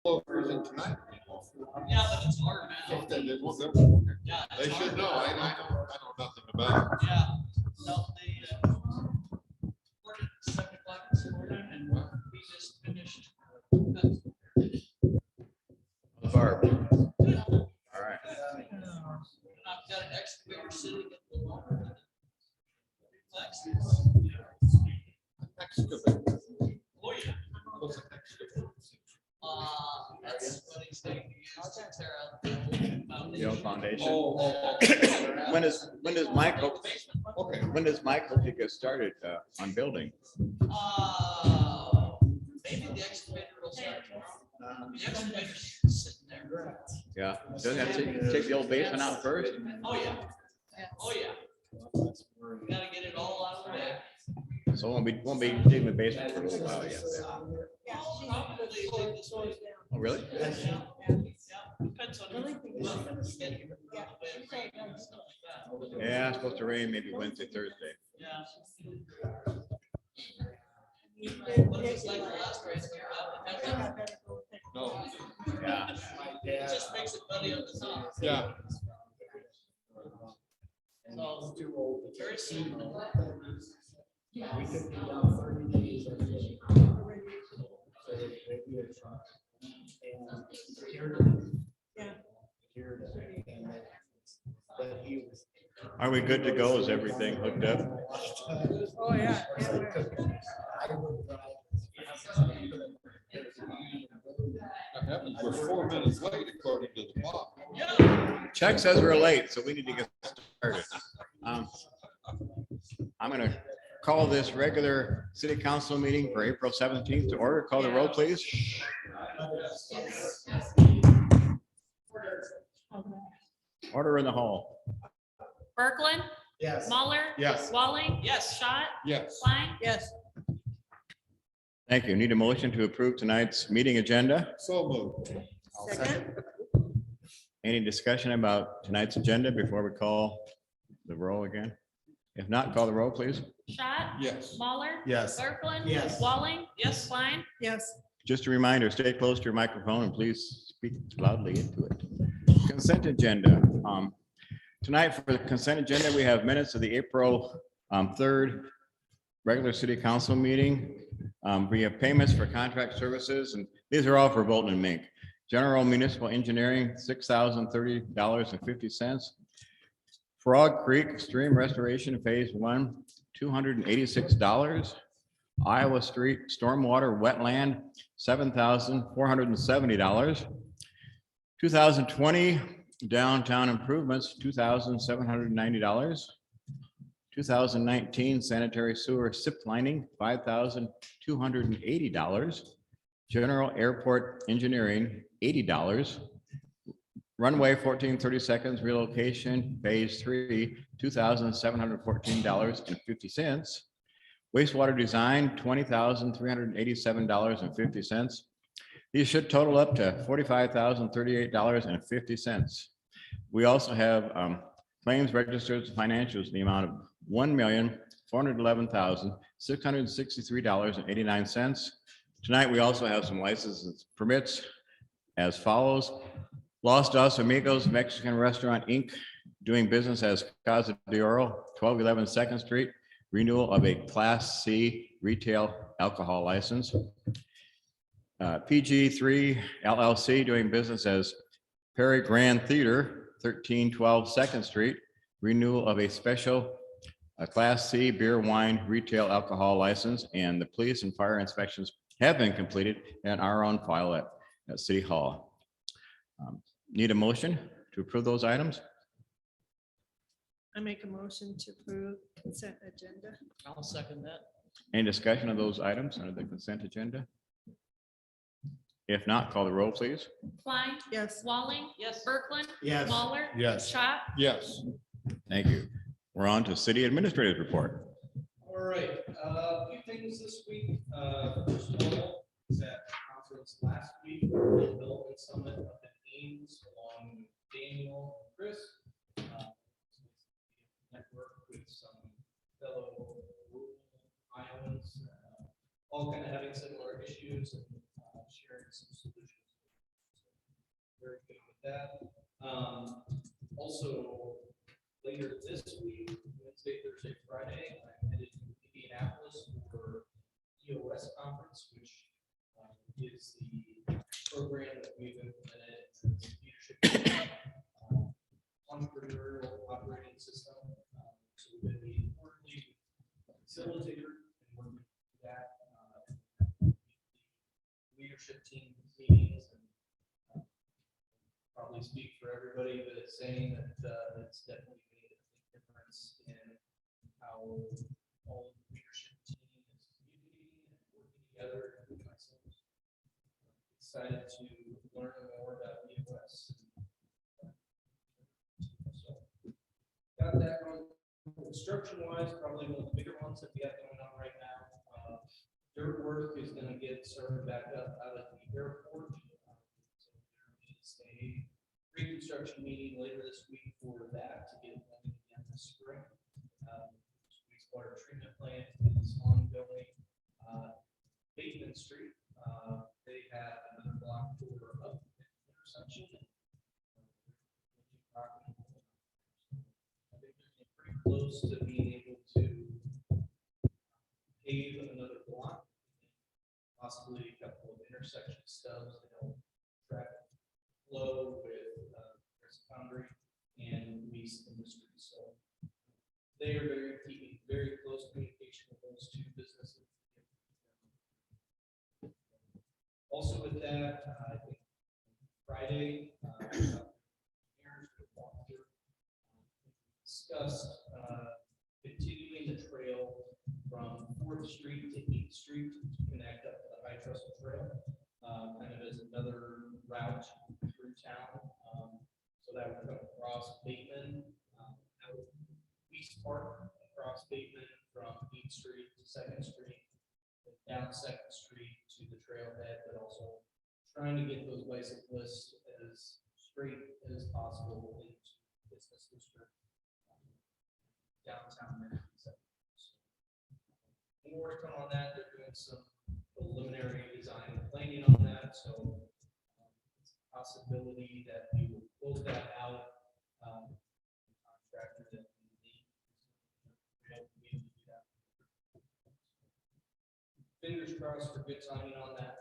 Closers in tonight. Yeah, but it's hard now. Yeah, They it's should hard know. now. I know nothing about it. Yeah, no, they, worked at 7 o'clock this morning and we just finished. Barb. All right. I've got an excavator sitting at the moment. Excavator. Oh, yeah. What's an excavator? That's what he's saying to use to tear out the The foundation. old foundation. Oh, When does Michael, okay. when does Michael get started on building? Maybe the excavator will start tomorrow. The excavator's sitting there. Yeah, doesn't have to take the old basement out first? Oh, yeah. Oh, yeah. Gotta get it all out of there. So won't be digging the basement for a little while yet. Probably like this way. Oh, really? Yeah, depends on. Yeah, it's supposed to rain maybe Wednesday, Thursday. Yeah. What if it's like the last race? No. Yeah. It just makes it muddy on the top. Yeah. So, very soon. We could be down 30 days every day. So it'd be a truck. And but he was. Are we good to go? Is everything hooked up? Oh, yeah. I would drive. That happens. We're 4 minutes late according to the clock. Chuck says we're late, so we need to get started. I'm gonna call this regular city council meeting for April 17th to order. Call the roll, please. Order in the hall. Berglund, Yes. Mahler. Yes. Walling. Yes. Schott. Yes. Klein. Yes. Thank you. Need a motion to approve tonight's meeting agenda. So moved. Second. Any discussion about tonight's agenda before we call the roll again? If not, call the roll, please. Schott. Yes. Mahler. Yes. Berglund. Yes. Walling. Yes. Klein. Yes. Just a reminder, stay close to your microphone and please speak loudly into it. Consent agenda. Tonight for the consent agenda, we have minutes of the April 3rd regular city council meeting. We have payments for contract services, and these are all for Bolton and Mink. General Municipal Engineering, $6,030.50. Frog Creek Stream Restoration Phase 1, $286. Iowa Street Stormwater Wetland, $7,470. 2020 Downtown Improvements, $2,790. 2019 Sanitary Sewer SIP Lining, $5,280. General Airport Engineering, $80. Runway 1432 relocation, Phase 3, $2,714.50. Wastewater design, $20,387.50. These should total up to $45,038.50. We also have claims registers and financials in the amount of $1,411,663.89. Tonight, we also have some licenses and permits as follows. Los Dos Amigos Mexican Restaurant, Inc., doing business as Casa de Oro, 1211 Second Street, renewal of a Class C retail alcohol license. PG3 LLC, doing business as Perry Grand Theater, 1312 Second Street, renewal of a special Class C beer wine retail alcohol license, and the police and fire inspections have been completed and are on file at City Hall. Need a motion to approve those items? I make a motion to approve consent agenda. I'll second that. Any discussion of those items under the consent agenda? If not, call the roll, please. Klein. Yes. Walling. Yes. Berglund. Yes. Mahler. Yes. Schott. Yes. Thank you. We're on to city administrator's report. All right, a few things this week. First of all, was at conference last week, the development summit up in Ames, along with Daniel and Chris. Network with some fellow rural Iowans, all kind of having similar issues and sharing some solutions that. Also, later this week, Wednesday, Thursday, Friday, I'm headed to Indianapolis for EOS conference, which is the program that we've implemented as leadership entrepreneurial operating system. So we're going to be quarterly facilitator and working with that leadership team meetings and probably speak for everybody, but it's saying that it's definitely made a big difference in how all the leadership team is communicating and working together. And myself excited to learn more about EOS. So got that one. Construction wise, probably one of the bigger ones that we have going on right now. Dirt work is going to get started back up out at the airport. So there is a reconstruction meeting later this week for that to get going again this spring. Wastewater treatment plant is ongoing. Bateman Street, they have another block tour up the intersection. I think they're getting pretty close to being able to pave another block, possibly a couple of intersection stubs to help traffic flow with Chris Foundry and Lease Industries. So they are keeping very close communication with those two businesses. Also with that, I think Friday, discussed continuing the trail from 4th Street to 8th Street to connect up to the High Trestle Trail, kind of as another route through town. So that would come across Bateman, out East Park, across Bateman from 8th Street to 2nd Street, down 2nd Street to the trailhead, but also trying to get those bicyclists as straight as possible into business district downtown. More to come on that. They're doing some preliminary design and planning on that, so it's a possibility that we will close that out. Contractor that we need to do that. Fingers crossed for good timing on that.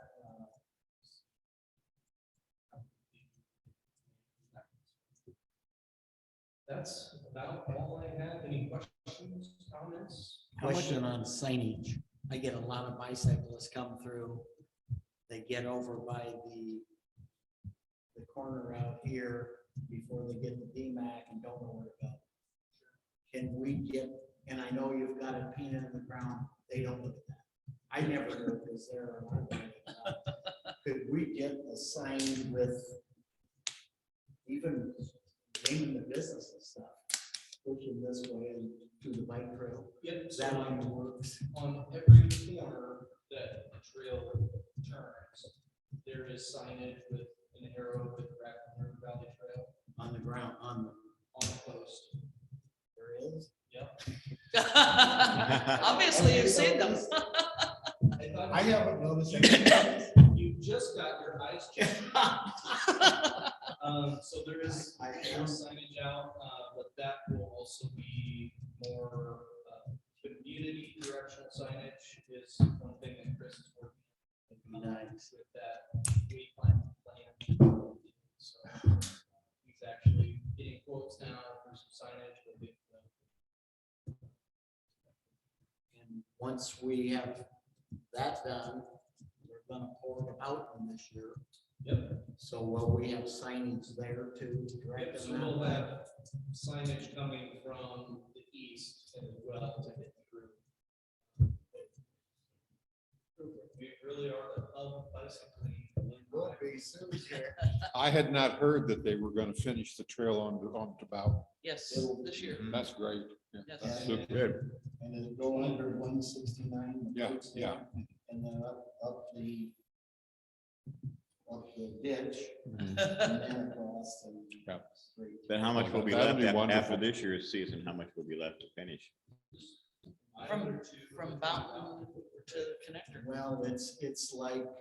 That's about all I have. Any questions, comments? Question on signage. I get a lot of bicyclists come through. They get over by the corner out here before they get to DMAC and don't know where to go. Can we get, and I know you've got it painted in the ground, they don't look at that. I never know if it's there or not. Could we get a sign with even naming the business and stuff, pushing this way and to the bike trail? Yep, That so one works. on every corner that the trail turns, there is signage with an arrow with Raccoon Valley Trail On the ground, on on the post. there is. Yep. Obviously, you've seen them. I haven't noticed. You just got your eyes checked. So there is signage out, but that will also be more community directional signage is one thing that Chris is working on. Nice. With that, we plan. So he's actually getting quotes now for some signage. And once we have that done, we're gonna pour the mountain this year. Yep. So will we have signage there too? Yep, so we'll have signage coming from the east as well to hit through. We really are the hub of bicycling. Will be soon here. I had not heard that they were gonna finish the trail on DeBout. Yes, this year. That's great. Yeah, Yes. that's super. Good. And it'll go under 169. Yeah, yeah. And then up the ditch. Mhm. And then across and Yeah. straight. Then how much will be That'd left be after wonderful. this year's season? How much will be left to finish? From Mountain to the connector. Well, it's like,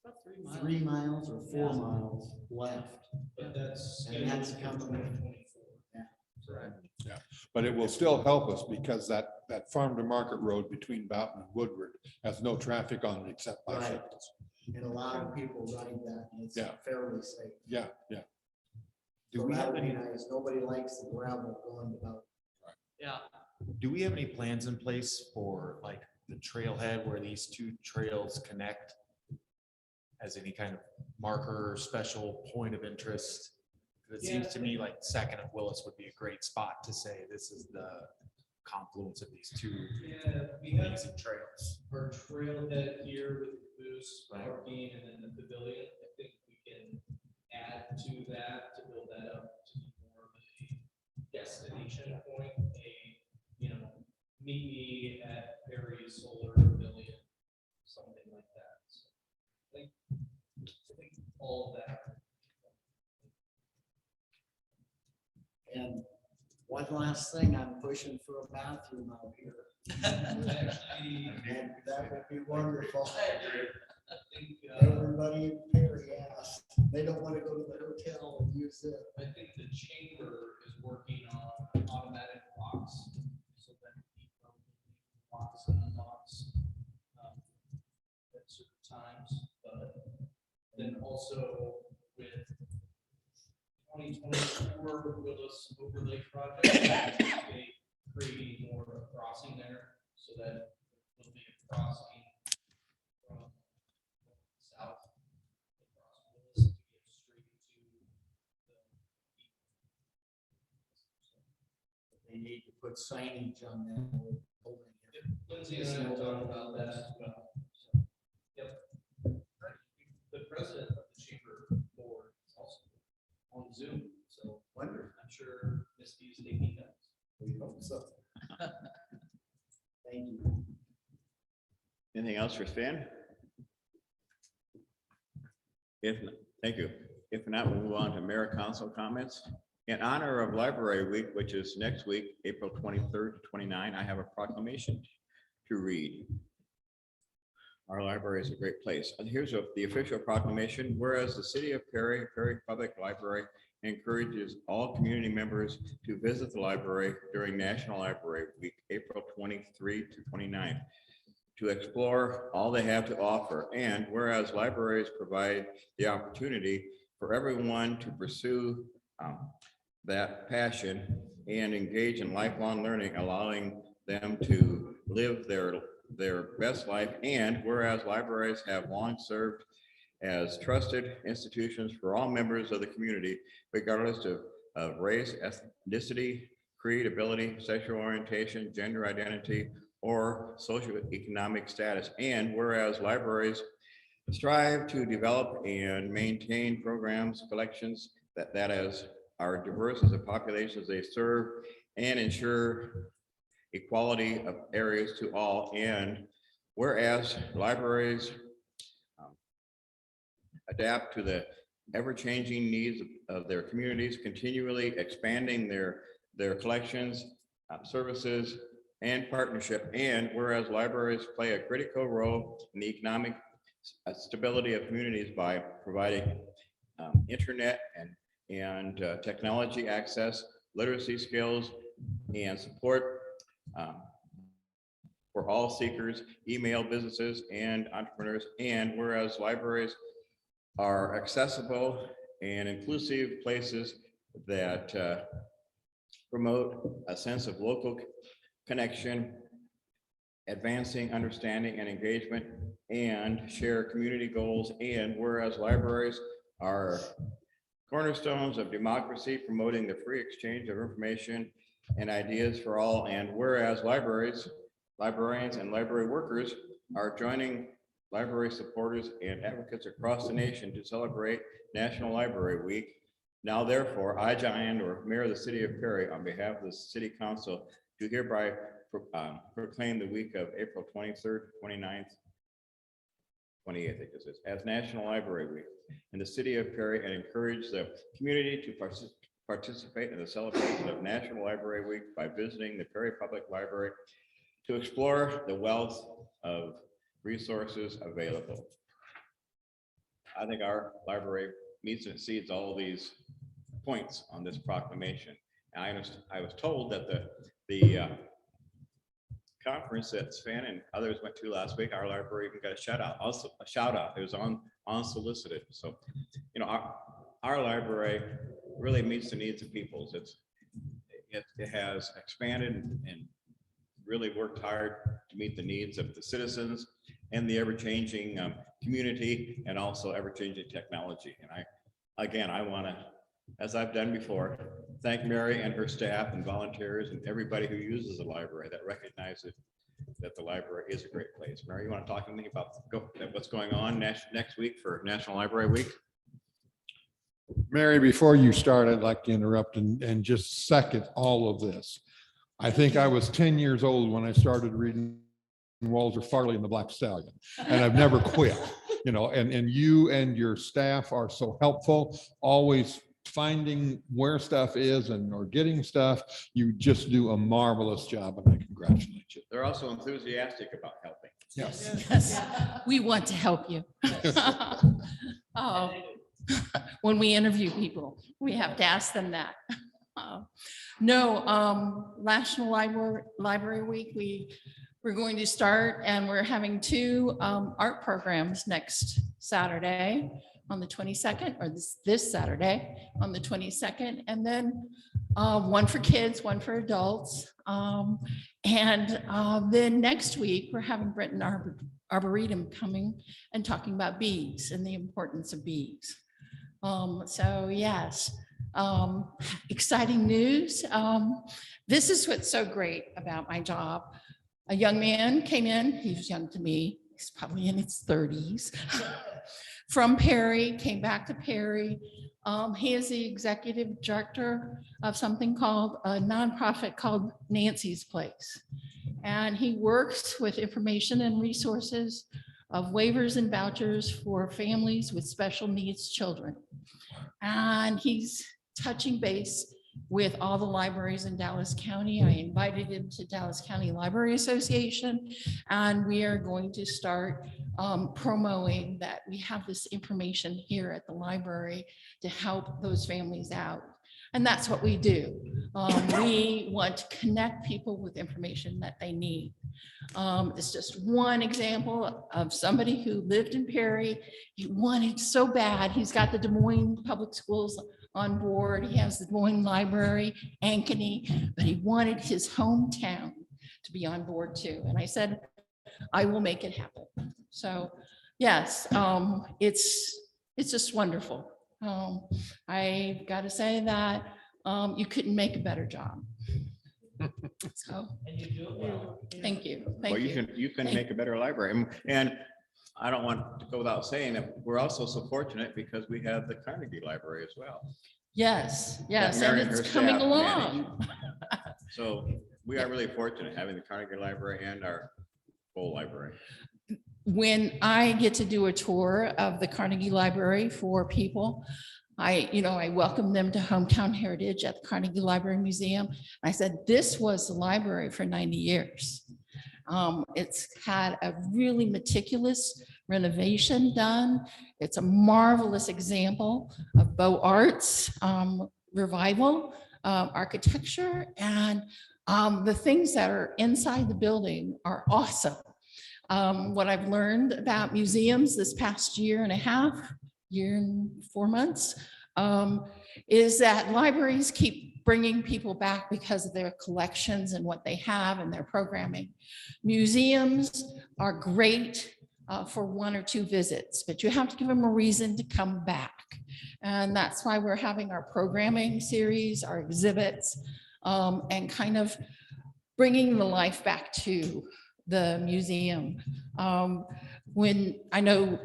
About 3 miles. 3 miles or 4 Yeah. miles left. But that's And that's scheduled for coming. 2024. Yeah. Correct. But it will still help us because that farm to market road between Boughton and Woodward has no traffic on it except Right. bicycles. And a lot of people ride that, and it's Yeah. fairly safe. Yeah, yeah. Do So we that have would be any, nice. Nobody likes the gravel going about. Yeah, do we have any plans in place for like the trailhead where these two trails connect? As any kind of marker or special point of interest? 'Cause it seems to me like Second and Willis would be a great spot to say this is the confluence of these two Yeah, we have amazing trails. our trailhead here with the boost Right. parking and then the pavilion. I think we can add to that to build that up to be more of a destination point, meet me at Perry's Solar Pavilion, something like that. So I think all of that. And one last thing, I'm pushing for a bathroom out here. Actually, And that would be wonderful. I think, Everybody in Perry asked, they don't want to go to the hotel and use it. I think the chamber is working on automatic locks, so that people locks and unlocks at certain times, but then also with 2024 Willis Overlay Project, they creating more of a crossing there, so that there'll be a crossing from south across Willis to get straight to the They need to put signage on that whole building. Lindsay and I have talked about that as well. So, yep. The president of the chamber board is also on Zoom, so Wonderful. I'm sure Misty is taking notes. We hope so. Thank you. Anything else for Stan? Thank you. If not, we'll move on to mayor council comments. In honor of Library Week, which is next week, April 23rd to 29, I have a proclamation to read. Our library is a great place. And here's the official proclamation. Whereas the city of Perry Public Library encourages all community members to visit the library during National Library Week, April 23 to 29, to explore all they have to offer. And whereas libraries provide the opportunity for everyone to pursue that passion and engage in lifelong learning, allowing them to live their best life. And whereas libraries have long served as trusted institutions for all members of the community, regardless of race, ethnicity, creed, ability, sexual orientation, gender identity, or socioeconomic status. And whereas libraries strive to develop and maintain programs, collections that as are diverse as the populations they serve and ensure equality of areas to all. And whereas libraries adapt to the ever-changing needs of their communities, continually expanding their collections, services, and partnership. And whereas libraries play a critical role in the economic stability of communities by providing internet and technology access, literacy skills, and support for all seekers, email businesses, and entrepreneurs. And whereas libraries are accessible and inclusive places that promote a sense of local connection, advancing understanding and engagement, and share community goals. And whereas libraries are cornerstones of democracy, promoting the free exchange of information and ideas for all. And whereas librarians, and library workers are joining library supporters and advocates across the nation to celebrate National Library Week. Now therefore, I, John Andor, Mayor of the City of Perry, on behalf of the City Council, do hereby proclaim the week of April 23rd, 29th, 28th, I think this is, as National Library Week in the City of Perry, and encourage the community to participate in the celebration of National Library Week by visiting the Perry Public Library to explore the wealth of resources available. I think our library meets and exceeds all these points on this proclamation. And I was told that the conference that Sven and others went to last week, our library even got a shout out, also a shout out. It was unsolicited. So, you know, our library really meets the needs of peoples. It has expanded and really worked hard to meet the needs of the citizens and the ever-changing community and also ever-changing technology. And I want to, as I've done before, thank Mary and her staff and volunteers and everybody who uses the library that recognizes that the library is a great place. Mary, you want to talk to me about what's going on next week for National Library Week? Mary, before you start, I'd like to interrupt and just second all of this. I think I was 10 years old when I started reading Walter Farley and the Black Stallion, and I've never quit, you know, and you and your staff are so helpful, always finding where stuff is or getting stuff. You just do a marvelous job, and I congratulate you. They're also enthusiastic about helping. Yes. Yes, we want to help you. Oh, when we interview people, we have to ask them that. No, National Library Week, we're going to start, and we're having 2 art programs next Saturday on the 22nd, or this Saturday on the 22nd, and then one for kids, one for adults. And then next week, we're having Brenton Arboretum coming and talking about bees and the importance of bees. So yes, exciting news. This is what's so great about my job. A young man came in, he was young to me, he's probably in his 30s, from Perry, came back to Perry. He is the executive director of something called a nonprofit called Nancy's Place. And he works with information and resources of waivers and vouchers for families with special needs children. And he's touching base with all the libraries in Dallas County. I invited him to Dallas County Library Association, and we are going to start promoting that we have this information here at the library to help those families out. And that's what we do. We want to connect people with information that they need. It's just one example of somebody who lived in Perry. He wanted so bad. He's got the Des Moines Public Schools on board. He has the Des Moines Library, Ankeny, but he wanted his hometown to be on board too. And I said, I will make it happen. So yes, it's just wonderful. I've got to say that you couldn't make a better job. So And you do it well. thank you. Well, Thank you. you can make a better library. And I don't want to go without saying that we're also so fortunate because we have the Carnegie Library as well. Yes, yes, Mary and and it's her coming staff along. So we are really fortunate having the Carnegie Library and our full library. When I get to do a tour of the Carnegie Library for people, I welcome them to Hometown Heritage at the Carnegie Library Museum. I said, this was the library for 90 years. It's had a really meticulous renovation done. It's a marvelous example of Beaux Arts revival, architecture, and the things that are inside the building are awesome. What I've learned about museums this past year and 4 months, is that libraries keep bringing people back because of their collections and what they have and their programming. Museums are great for 1 or 2 visits, but you have to give them a reason to come back. And that's why we're having our programming series, our exhibits, and kind of bringing the life back to the museum. When I know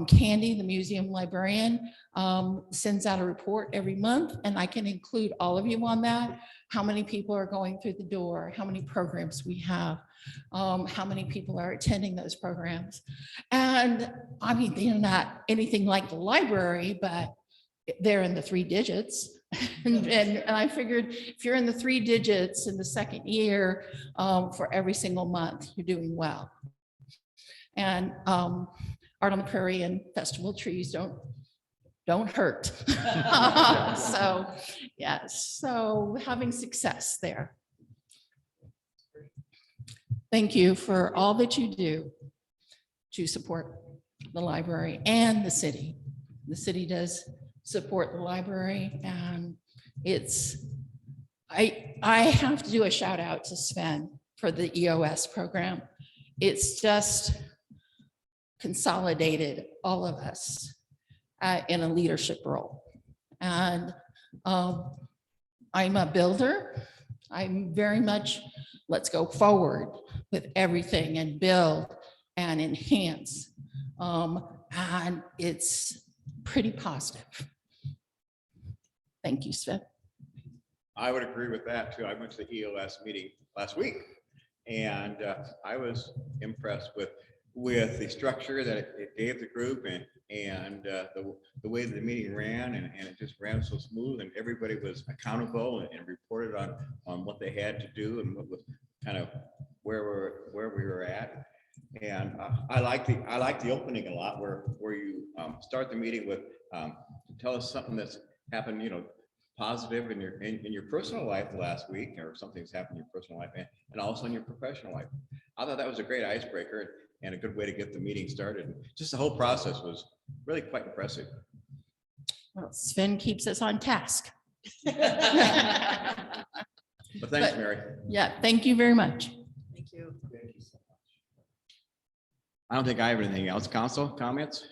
Candy, the museum librarian, sends out a report every month, and I can include all of you on that. How many people are going through the door, how many programs we have, how many people are attending those programs. And I mean, they're not anything like the library, but they're in the 3 digits. And I figured if you're in the 3 digits in the second year for every single month, you're doing well. And Art on the Prairie and Festival Trees don't hurt. So, yes, so having success there. Thank you for all that you do to support the library and the city. The city does support the library, and I have to do a shout out to Sven for the EOS program. It's just consolidated all of us in a leadership role. And I'm a builder. I'm very much, let's go forward with everything and build and enhance. And it's pretty positive. Thank you, Sven. I would agree with that too. I went to the EOS meeting last week, and I was impressed with the structure that it gave the group, and the way the meeting ran, and it just ran so smooth, and everybody was accountable and reported on what they had to do and what was kind of where we were at. And I like the opening a lot, where you start the meeting with tell us something that's happened, positive in your personal life the last week, or something's happened in your personal life and also in your professional life. I thought that was a great icebreaker and a good way to get the meeting started. Just the whole process was really quite impressive. Well, Sven keeps us on task. But thanks, But- Mary. Yeah, thank you very much. Thank you. I don't think I have anything else. Council comments?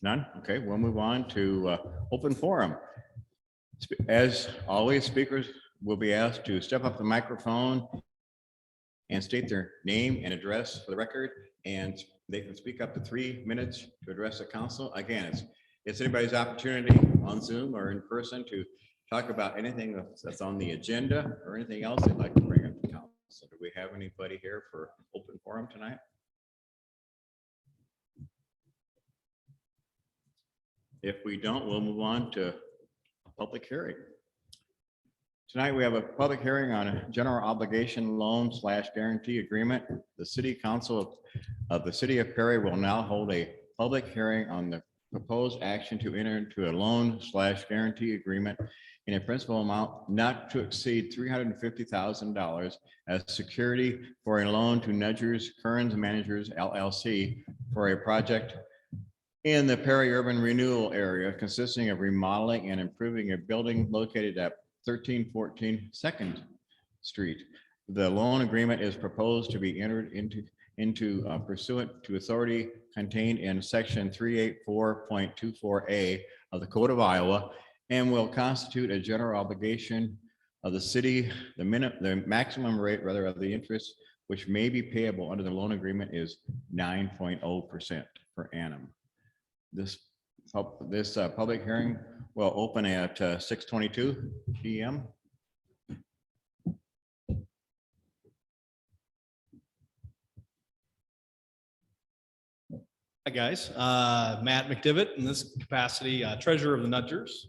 None? Okay, we'll move on to open forum. As always, speakers will be asked to step up the microphone and state their name and address for the record, and they can speak up to 3 minutes to address the council. Again, it's anybody's opportunity on Zoom or in person to talk about anything that's on the agenda or anything else they'd like to bring up to council. Do we have anybody here for open forum tonight? If we don't, we'll move on to a public hearing. Tonight, we have a public hearing on a general obligation loan / guarantee agreement. The City Council of the City of Perry will now hold a public hearing on the proposed action to enter into a loan / guarantee agreement in a principal amount not to exceed $350,000 as security for a loan to Nudgers Kearns Managers LLC for a project in the Perry Urban Renewal Area consisting of remodeling and improving a building located at 1314 Second Street. The loan agreement is proposed to be entered into pursuant to authority contained in section 384.24A of the Code of Iowa, and will constitute a general obligation of the city. The maximum rate rather of the interest which may be payable under the loan agreement is 9.0% per annum. This public hearing will open at 6:22 p.m. Hi, guys. Matt McDivitt in this capacity, treasurer of the Nudgers.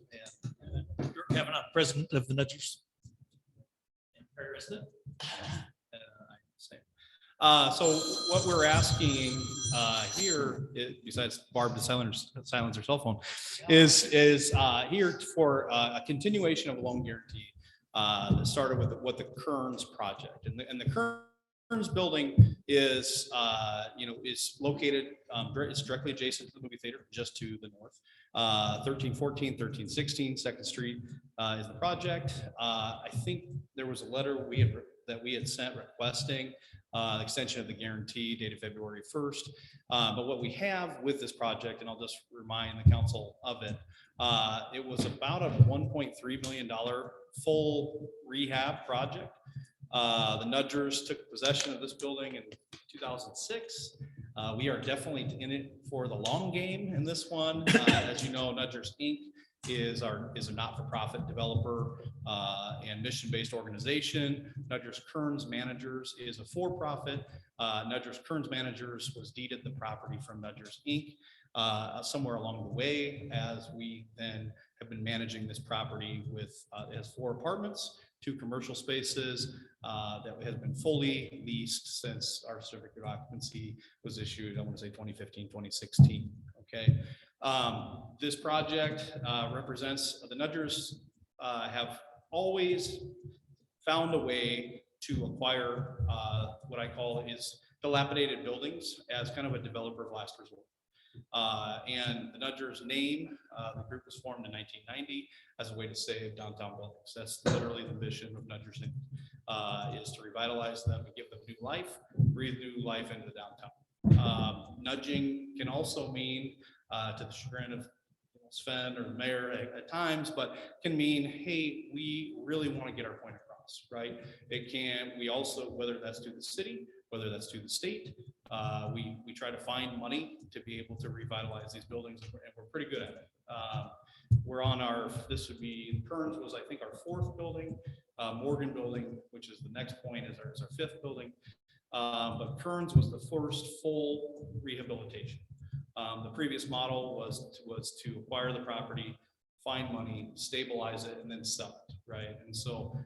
And Kevin, I'm president of the Nudgers. And Perry resident. So what we're asking here, besides Barb to silence her cell phone, is here for a continuation of a loan guarantee that started with the Kearns project. And the Kearns building is located, it's directly adjacent to the movie theater, just to the north. 1314, 1316 Second Street is the project. I think there was a letter that we had sent requesting extension of the guarantee dated February 1st. But what we have with this project, and I'll just remind the council of it, it was about a $1.3 million full rehab project. The Nudgers took possession of this building in 2006. We are definitely in it for the long game in this one. As you know, Nudgers Inc. is a not-for-profit developer and mission-based organization. Nudgers Kearns Managers is a for-profit. Nudgers Kearns Managers was deeded the property from Nudgers Inc. Somewhere along the way, as we then have been managing this property with as 4 apartments 2 commercial spaces that has been fully leased since our certificate of occupancy was issued, I want to say 2015, 2016. Okay. This project represents, the Nudgers have always found a way to acquire what I call is dilapidated buildings as kind of a developer of last resort. And the Nudgers name, the group was formed in 1990 as a way to save downtown buildings. That's literally the mission of Nudgers Inc., is to revitalize them and give them new life, breathe new life into the downtown. Nudging can also mean, to the chagrin of Sven or the mayor at times, but can mean, hey, we really want to get our point across, right? It can, we also, whether that's to the city, whether that's to the state, we try to find money to be able to revitalize these buildings, and we're pretty good at it. We're on our, this would be, Kearns was, I think, our 4th building. Morgan building, which is the next point, is our 5th building. But Kearns was the first full rehabilitation. The previous model was to acquire the property, find money, stabilize it, and then sell it, right? And so,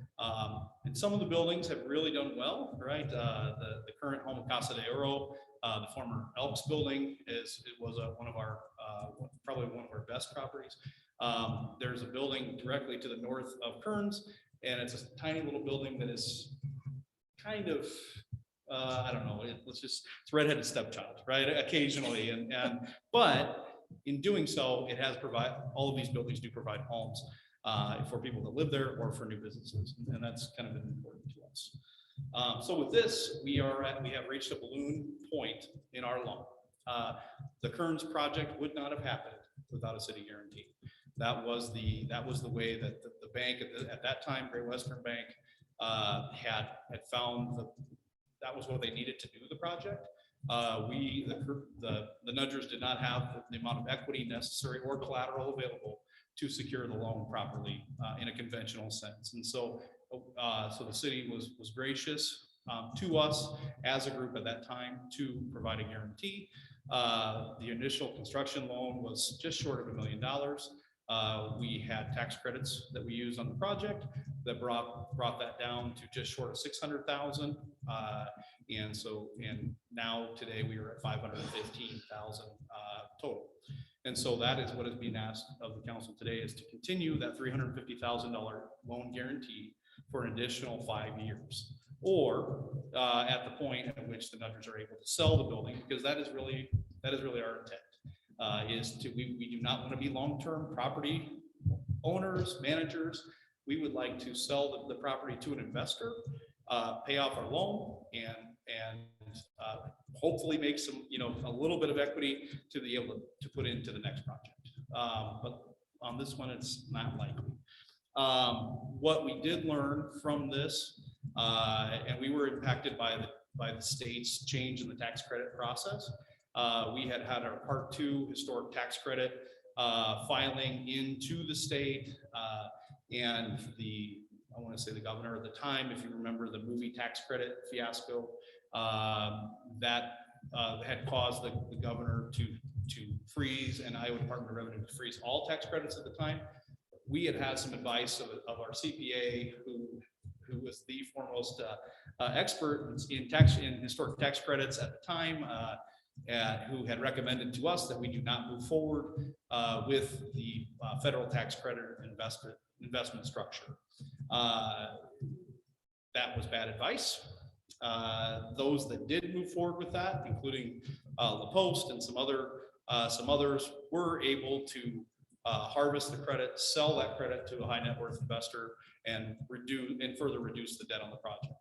and some of the buildings have really done well, right? The current home of Casa de Oro, the former Elks building was one of our, probably one of our best properties. There's a building directly to the north of Kearns, and it's a tiny little building that is kind of, I don't know, it's redheaded stepchild, right? Occasionally, but in doing so, it has all of these buildings do provide homes for people that live there or for new businesses, and that's kind of important to us. So with this, we have reached a balloon point in our loan. The Kearns project would not have happened without a city guarantee. That was the way that the bank at that time, Great Western Bank, had found that was what they needed to do the project. The Nudgers did not have the amount of equity necessary or collateral available to secure the loan properly in a conventional sense. And so the city was gracious to us as a group at that time to provide a guarantee. The initial construction loan was just short of $1 million. We had tax credits that we used on the project that brought that down to just short of 600,000. And now today we are at 515,000 total. And so that is what is being asked of the council today, is to continue that $350,000 loan guarantee for an additional 5 years, or at the point at which the Nudgers are able to sell the building, because that is really our intent. We do not want to be long-term property owners, managers. We would like to sell the property to an investor, pay off our loan, and hopefully make some, a little bit of equity to be able to put into the next project. But on this one, it's not likely. What we did learn from this, and we were impacted by the state's change in the tax credit process. We had our Part 2 historic tax credit filing into the state, and I want to say the governor at the time, if you remember the movie tax credit fiasco, that had caused the governor to freeze, and Iowa Department of Revenue to freeze all tax credits at the time. We had some advice of our CPA, who was the foremost expert in historic tax credits at the time, who had recommended to us that we do not move forward with the federal tax credit investment structure. That was bad advice. Those that did move forward with that, including La Poste and some others, were able to harvest the credit, sell that credit to a high net worth investor, and further reduce the debt on the project.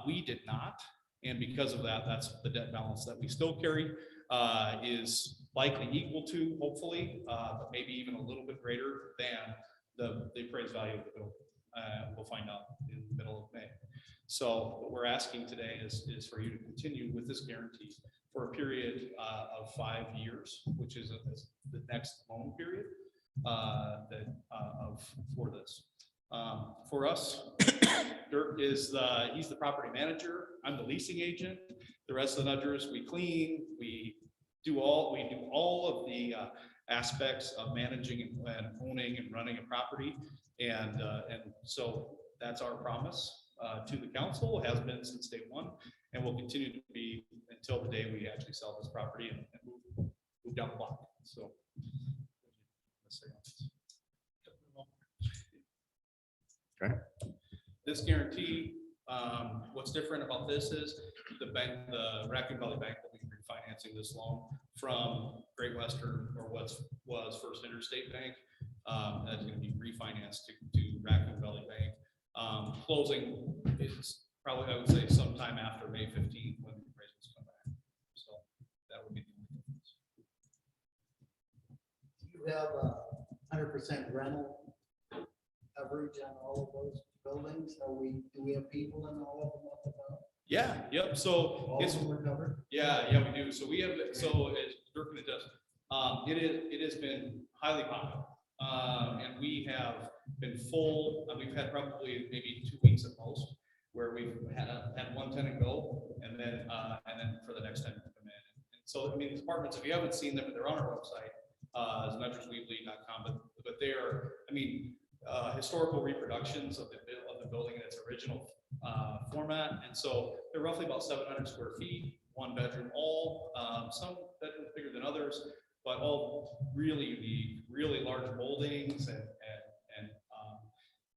We did not, and because of that, that's the debt balance that we still carry is likely equal to, hopefully, but maybe even a little bit greater than the appraised value of the building. We'll find out in the middle of May. So what we're asking today is for you to continue with this guarantee for a period of 5 years, which is the next loan period for this. For us, Dirk he's the property manager. I'm the leasing agent. The rest of the Nudgers, we clean, we do all of the aspects of managing and owning and running a property. And so that's our promise to the council, has been since day one, and will continue to be until the day we actually sell this property and move down the block. So. Okay. This guarantee, what's different about this is the bank, the Raccoon Valley Bank will be refinancing this loan from Great Western, or was First Interstate Bank. That's going to be refinanced to Raccoon Valley Bank. Closing is probably, I would say, sometime after May 15th when the appraisals come back. So that would be the only difference. You have 100% rental coverage on all of those buildings? Do we have people in all of them up above? Yeah, yep. So All it's, of them are covered? yeah, we do. So we have, so as Dirk can attest, it has been highly popular. And we have been full, we've had probably maybe 2 weeks at most, where we've had one tenant go, and then for the next tenant to come in. And so, I mean, these apartments, if you haven't seen them, they're on our website, is metroweebly.com, but they are, I mean, historical reproductions of the building in its original format. And so they're roughly about 700 square feet, 1 bedroom, all, some bedrooms bigger than others, but all really unique, really large moldings and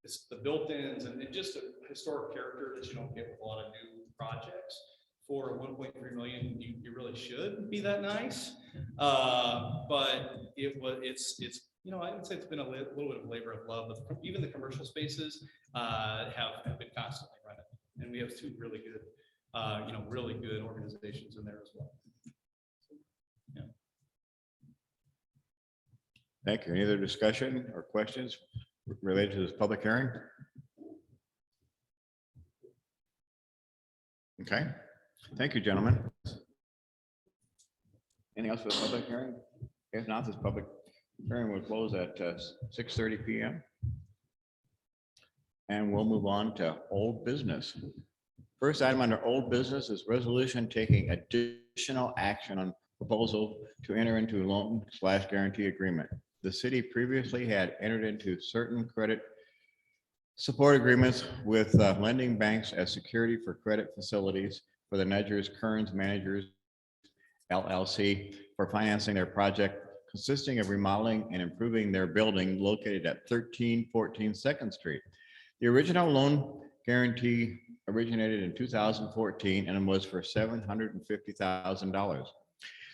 it's the built-ins and just a historic character that you don't get with a lot of new projects. For 1.3 million, you really should be that nice. But it's you know, I would say it's been a little bit of labor of love, but even the commercial spaces have been constantly running. And we have 2 really good, you know, really good organizations in there as well. Yeah. Thank you. Any other discussion or questions related to this public hearing? Okay, thank you, gentlemen. Anything else for the public hearing? If not, this public hearing will close at 6:30 p.m. And we'll move on to old business. First item under old business is resolution taking additional action on proposal to enter into loan/guarantee agreement. The city previously had entered into certain credit support agreements with lending banks as security for credit facilities for the Nedgers Kearns Managers LLC for financing their project consisting of remodeling and improving their building located at 1314 Second Street. The original loan guarantee originated in 2014 and was for $750,000.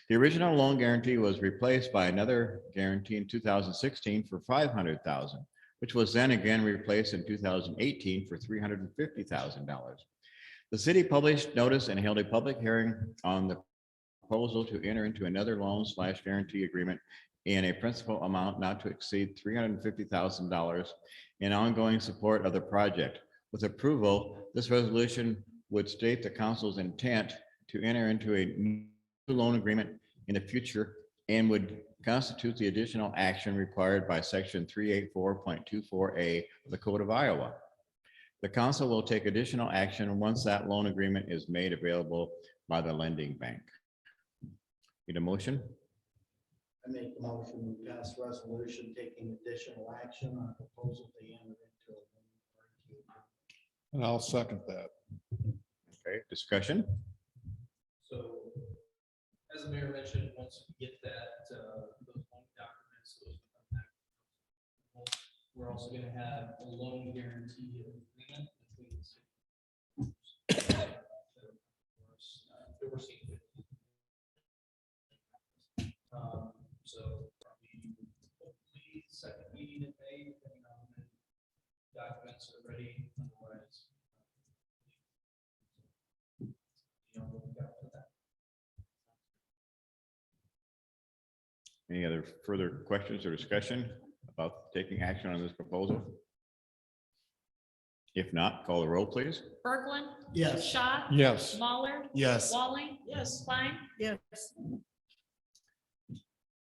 The original loan guarantee was replaced by another guarantee in 2016 for $500,000, which was then again replaced in 2018 for $350,000. The city published notice and held a public hearing on the proposal to enter into another loan/guarantee agreement in a principal amount not to exceed $350,000 in ongoing support of the project. With approval, this resolution would state the council's intent to enter into a new loan agreement in the future and would constitute the additional action required by section 384.24A of the Code of Iowa. The council will take additional action once that loan agreement is made available by the lending bank. Need a motion? I make the motion to pass resolution taking additional action on proposal to enter into a loan guarantee agreement. And I'll second that. Okay, discussion? So, as the mayor mentioned, once we get that, those loan documents, those will come back. We're also gonna have a loan guarantee agreement between the city. Overseeing it. So probably hopefully second meeting in May, depending on when documents are ready, otherwise. You know, we'll look out for that. Any other further questions or discussion about taking action on this proposal? If not, call the roll, please. Berglund. Yes. Schott. Yes. Mahler. Yes. Walling. Yes. Klein. Yes.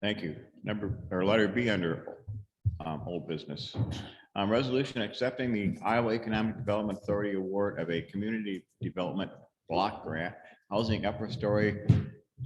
Thank you. Letter B under old business. Resolution accepting the Iowa Economic Development Authority award of a community development block grant, housing upper story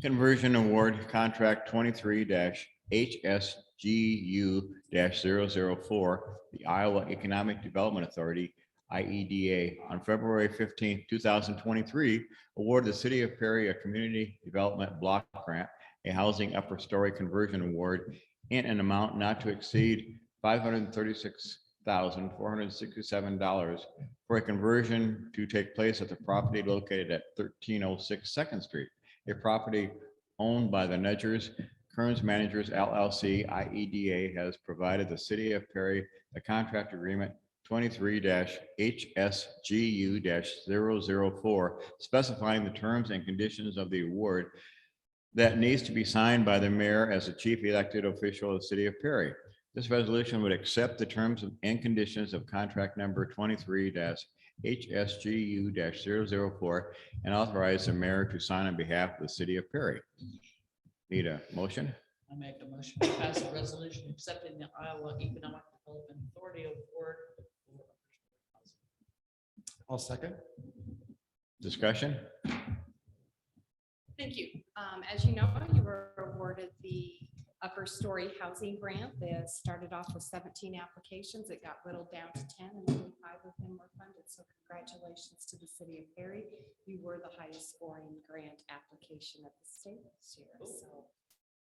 conversion award contract 23-HSGU-004, the Iowa Economic Development Authority, IEDA on February 15, 2023, awarded the City of Perry a Community Development Block Grant, a housing upper story conversion award in an amount not to exceed $536,467 for a conversion to take place at the property located at 1306 Second Street, a property owned by the Nudgers Kearns Managers LLC. IEDA has provided the City of Perry the contract agreement 23-HSGU-004, specifying the terms and conditions of the award that needs to be signed by the mayor as the chief elected official of the City of Perry. This resolution would accept the terms and conditions of contract number 23-HSGU-004 and authorize the mayor to sign on behalf of the City of Perry. Need a motion? I make a motion to pass a resolution accepting the Iowa Economic Development Authority Award. I'll second. Discussion? Thank you. As you know, you were awarded the upper story housing grant. They started off with 17 applications. It got whittled down to 10 and only 5 of them were funded. So congratulations to the City of Perry. You were the highest scoring grant application of the state this year. So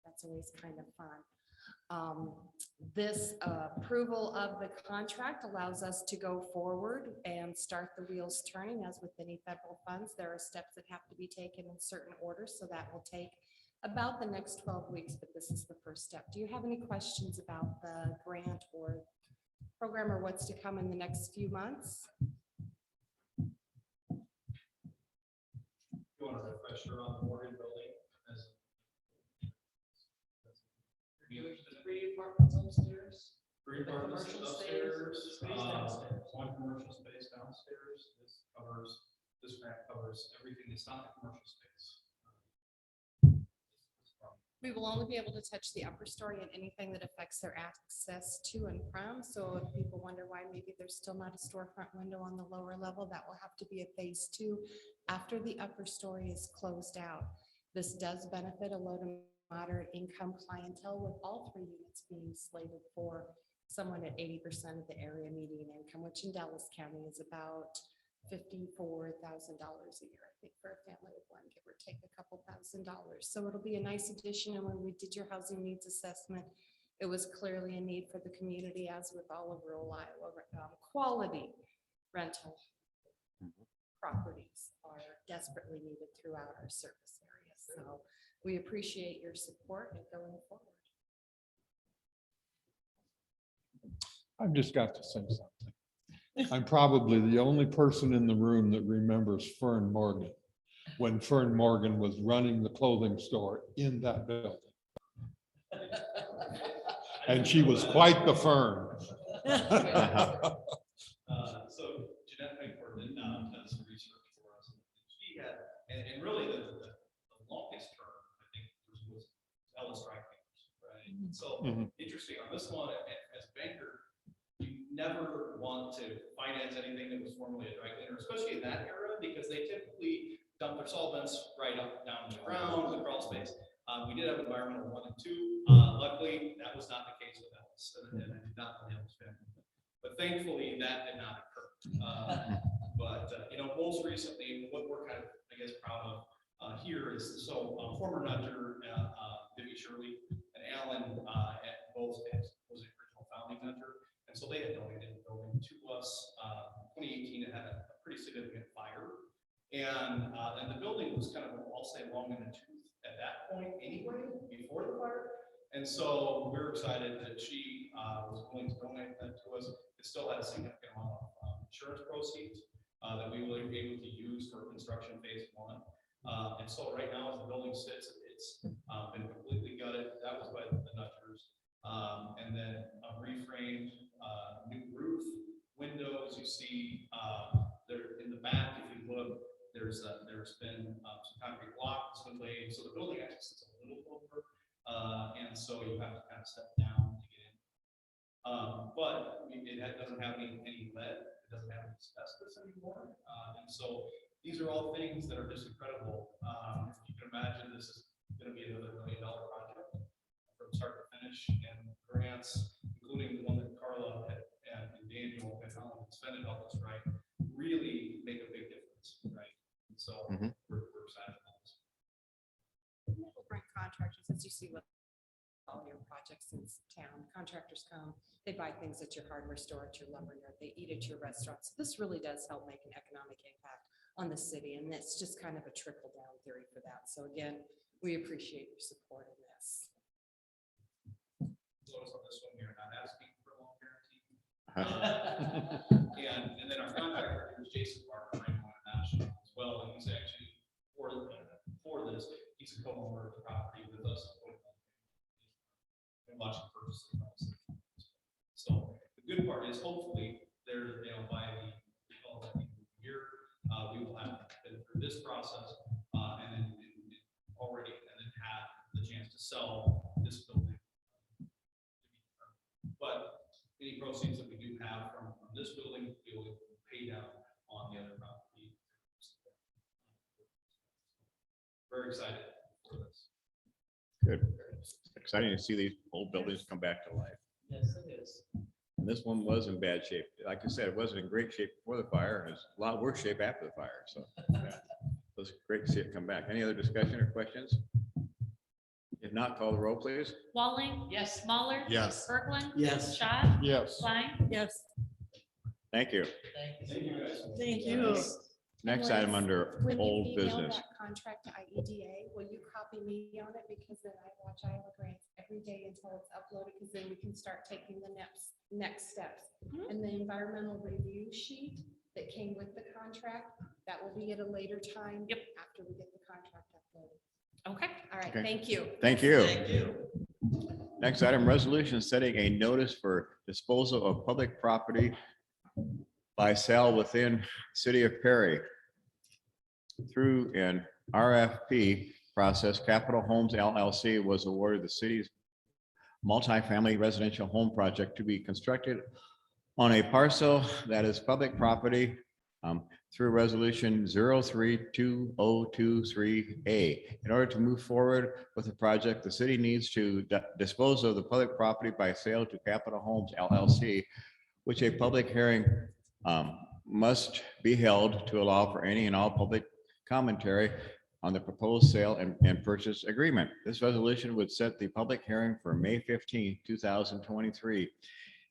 that's always kind of fun. This approval of the contract allows us to go forward and start the wheels turning. As with any federal funds, there are steps that have to be taken in certain orders, so that will take about the next 12 weeks, but this is the first step. Do you have any questions about the grant or program or what's to come in the next few months? You want a refresher on the Morgan building? Three apartments upstairs. Three The apartments commercial upstairs, space downstairs. one commercial space downstairs. This grant covers everything that's not a commercial space. We will only be able to touch the upper story and anything that affects their access to and from. So if people wonder why maybe there's still not a storefront window on the lower level, that will have to be a phase 2 after the upper story is closed out. This does benefit a low to moderate income clientele, with all 3 units being slated for someone at 80% of the area median income, which in Dallas County is about $54,000 a year, I think, for a family of one, give or take a couple $1,000s. So it'll be a nice addition. And when we did your housing needs assessment, it was clearly a need for the community, as with all of rural Iowa. Quality rental properties are desperately needed throughout our service area. So we appreciate your support and going forward. I've just got to say something. I'm probably the only person in the room that remembers Fern Morgan when Fern Morgan was running the clothing store in that building. And she was quite the Fern. So Jeanette Pinkford done some research for us. She had, and really the longest term, I think, was Ellis Dry Cleaners, right? So interesting on this one, as a banker, you never want to finance anything that was formerly a dry cleaner, especially in that era, because they typically dump their solvents right up down in the ground, the crawl space. We did have environmental 1 and 2. Luckily, that was not the case with Ellis, and I did not know the Ellis family. But thankfully, that did not occur. Most recently, what we're kind of, I guess, proud of here is, former Nudger, Vivi Shirley and Alan, both was the original founding Nudger. And so they had donated the building to us. 2018, it had a pretty significant fire. And the building was kind of, I'll say, long in the tooth at that point anyway, before the fire. And so we're excited that she was willing to donate that to us. It still had a significant amount of insurance proceeds that we were able to use for construction phase 1. And so right now, as the building sits, it's been completely gutted. That was by the Nudgers. And then reframed, new roof, windows. You see there in the back, if you look, there's been some concrete block that's been laid. So the building actually sits a little over, and so you have to kind of step down to get in. But it doesn't have any lead. It doesn't have any asbestos anymore. And so these are all things that are just incredible. You can imagine this is going to be another $1 million project from start to finish, and grants, including the one that Carla and Daniel and Alan spent helped us write. you see what all your projects in town, contractors come, they buy things at your hardware store, at your lumber yard, they eat at your restaurants. This really does help make an economic impact on the city, and it's just kind of a trickle down theory for that. So again, we appreciate your support in this. Close on this one, you're not asking for a loan guarantee. And then our contractor is Jason Parker, right, National as well, and he's actually for this, he's a co-owner of the property with us. And watching purchase the house. So the good part is hopefully there, by the year, we will have been through this process, and then have the chance to sell this building. But any proceeds that we do have from this building, we will pay down on the other property. Very excited for this. Good. Exciting to see these old buildings come back to life. Yes, it is. And this one was in bad shape. Like I said, it wasn't in great shape before the fire. It was a lot worse shape after the fire. So yeah, it was great to see it come back. Any other discussion or questions? If not, call the roll, please. Walling. Yes. Mahler. Yes. Berglund. Yes. Schott. Yes. Klein. Yes. Thank you. Thank you, guys. Thank you. Next Liz, item under when you old email business. that Contract to IEDA, will you copy me on it? Because then I watch Iowa Grants every day until it's uploaded, because then we can start taking the next steps. Mhm. And the environmental review sheet that came with the contract, that will be at a later time. Yep. After we get the contract uploaded. Okay. All right, Okay. thank you. Thank you. Thank you. Next item, resolution setting a notice for disposal of public property by sale within city of Perry. Through an RFP process, Capital Homes LLC was awarded the city's multifamily residential home project to be constructed on a parcel that is public property through resolution 032023A. In order to move forward with the project, the city needs to dispose of the public property by sale to Capital Homes LLC, which a public hearing must be held to allow for any and all public commentary on the proposed sale and purchase agreement. This resolution would set the public hearing for May 15, 2023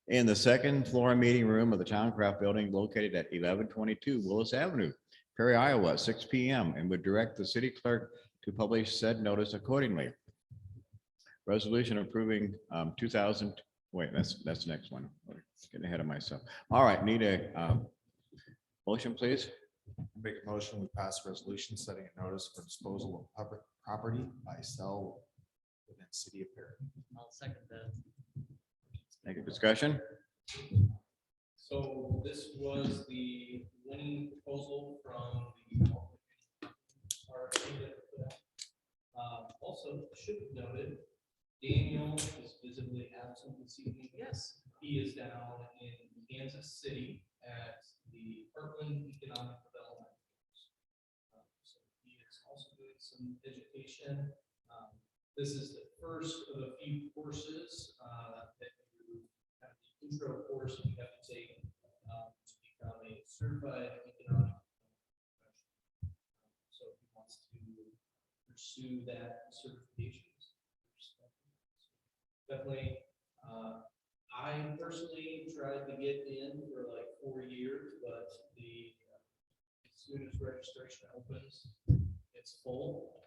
in the second floor meeting room of the Towncraft Building located at 1122 Willis Avenue, Perry, Iowa, 6 p.m. and would direct the city clerk to publish said notice accordingly. Resolution approving 2000, wait, that's the next one. Getting ahead of myself. All right, need a motion, please. Make a motion, we pass a resolution setting a notice for disposal of public property by sale within city of Perry. I'll second that. Any discussion? So this was the winning proposal from the RFP that we put out. Also, should have noted, Daniel is visibly absent this evening. Yes, he is down in Kansas City at the Parkland Economic Development. So he is also doing some education. This is the first of a few courses that you have the intro course you have to take to become a certified economic professional. So he wants to pursue that certification. Definitely, I personally tried to get in for like 4 years, but the as soon as registration opens, it's full.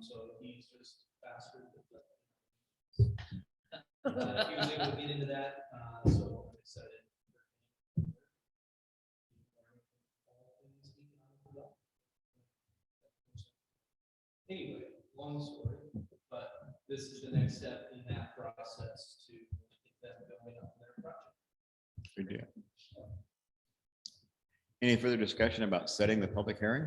So he's just faster. He was able to get into that, so I'm excited. Anyway, long story, but this is the next step in that process to get them going on their project. Good deal. Any further discussion about setting the public hearing?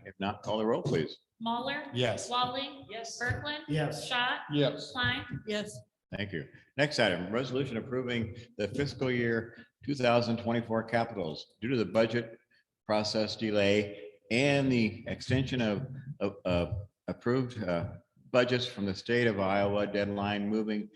If not, call the roll, please. Mahler. Yes. Walling. Yes. Berglund. Yes. Schott. Yes. Klein. Yes. Thank you. Next item, resolution approving the fiscal year 2024 capitals due to the budget process delay and the extension of approved budgets from the state of Iowa deadline moving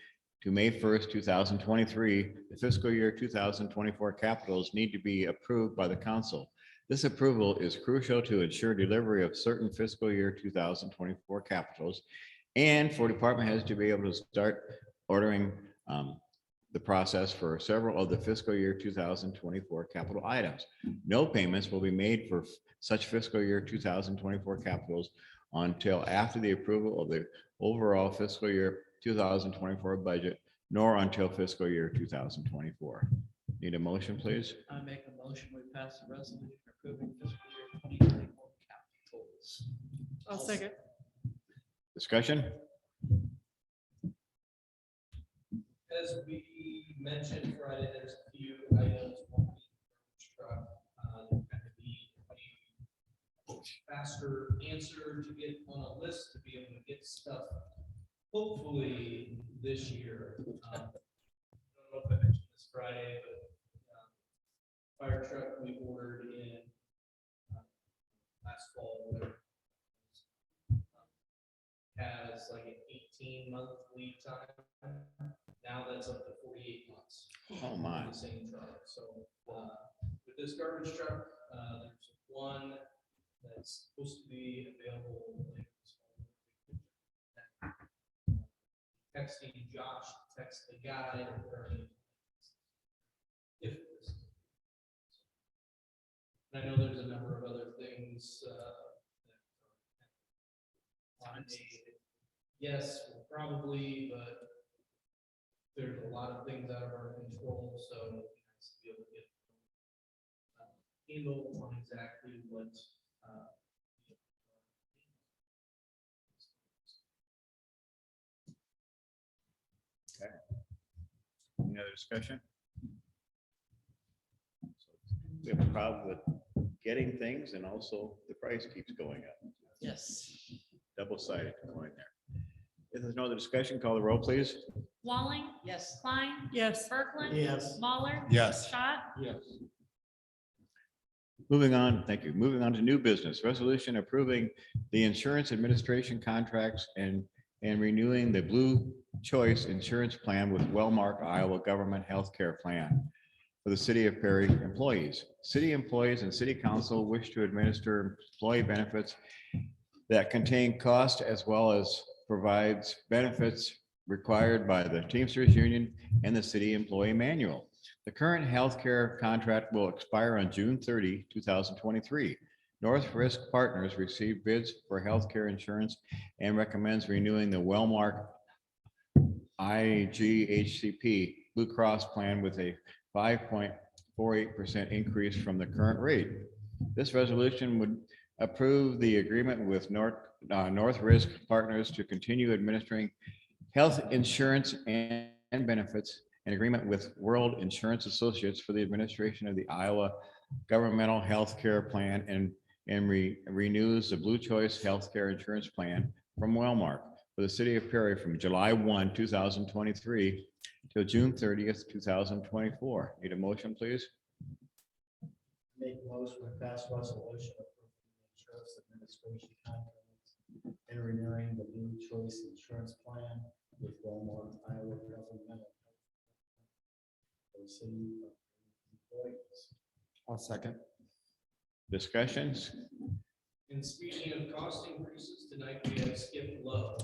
to May 1st, 2023. The fiscal year 2024 capitals need to be approved by the council. This approval is crucial to ensure delivery of certain fiscal year 2024 capitals and for department heads to be able to start ordering the process for several of the fiscal year 2024 capital items. No payments will be made for such fiscal year 2024 capitals until after the approval of the overall fiscal year 2024 budget, nor until fiscal year 2024. Need a motion, please? I make a motion, we pass the resolution approving fiscal year 2024 capitals. I'll second. Discussion? As we mentioned Friday, there's a few items. One being the truck, there's gonna be a faster answer to get on a list to be able to get stuff hopefully this year. I don't know if I mentioned this Friday, but fire truck we ordered in last fall, whatever, has like an 18-month lead time. Now that's up to 48 months. Oh, my. The same truck. So with this garbage truck, there's one that's supposed to be available later this fall. Texting Josh, text the guy, or if this. And I know there's a number of other things. Yes, probably, but there's a lot of things out of our control, so it's nice to be able to get handle on exactly what. Any other discussion? We have a problem with getting things and also the price keeps going up. Yes. Double-sided coin there. If there's no other discussion, call the roll, please. Walling, Yes. Klein, Yes. Berkland. Yes. Mahler. Yes. Schott. Yes. Moving on, thank you. Moving on to new business, resolution approving the insurance administration contracts and renewing the Blue Choice Insurance Plan with Wellmark Iowa Government Healthcare Plan for the City of Perry employees. City employees and city council wish to administer employee benefits that contain cost as well as provides benefits required by the Teamsters Union and the City Employee Manual. The current healthcare contract will expire on June 30, 2023. North Risk Partners received bids for healthcare insurance and recommends renewing the Wellmark IGHCP Blue Cross plan with a 5.48% increase from the current rate. This resolution would approve the agreement with North Risk Partners to continue administering health insurance and benefits, an agreement with World Insurance Associates for the administration of the Iowa Governmental Health Care Plan and renews the Blue Choice Healthcare Insurance Plan from Wellmark for the City of Perry from July 1, 2023 till June 30th, 2024. Need a motion, please? Make a motion to pass resolution approving the insurance administration contract and renewing the Blue Choice Insurance Plan with Walmart Iowa Governmental for the city of employees. I'll second. Discussions? And speaking of cost increases, tonight we have Skip Lowe.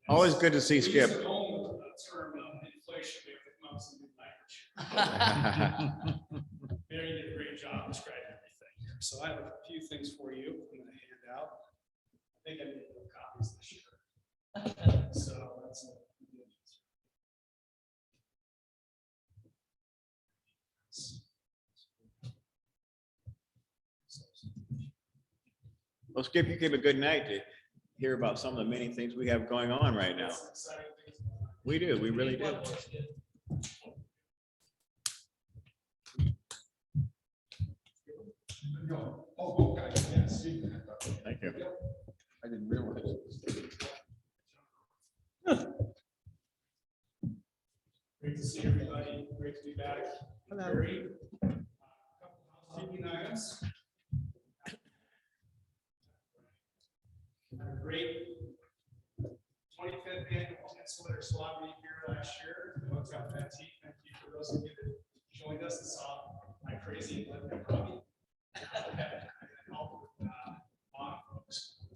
Always good to see Skip. Term of inflation, we have to come up with some new language. Mary did a great job describing everything here. So I have a few things for you I'm going to hand out. I think I made no copies this year. So that's Well, Skip, you gave a good night to hear about some of the many things we have going on right now. exciting things. We do, we really do. Oh, okay, yes. Thank you. I didn't realize. Great to see everybody. Great to be back. Hello. Very, couple housekeeping items. Had a great 25th annual Insular Swap Meet here last year. It worked out fantastic. Thank you for those of you that joined us and saw my crazy Lincoln hobby. And help with folks to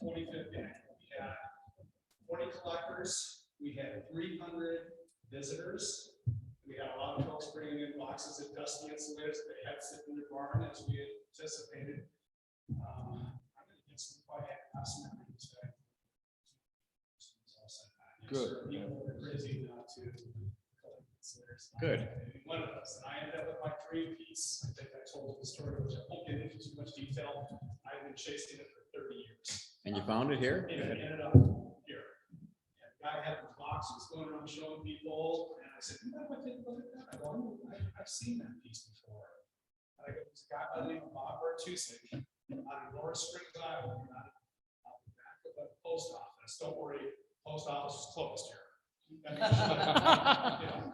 25th annual. We had 40 collectors. We had 300 visitors. We had a lot of folks bringing in boxes of dusty insulators that they had sitting in their barn as we had anticipated. I'm going to get some quiet. Have some memories that Good. People were crazy not to collect insulators. Good. One of us, and I ended up with my dream piece. I think I told you the story, which I won't get into too much detail. I've been chasing it for 30 years. And you found it here? And it ended up here. And the guy had the box, he was going around showing people, and I said, you know what, take a look at that. I go, "Oh, I've seen that piece before. And I go, there's a guy by the name of Bob Bertusik out of North Springs, Iowa, out the back of the post office. Don't worry, post office is closed here. Yeah.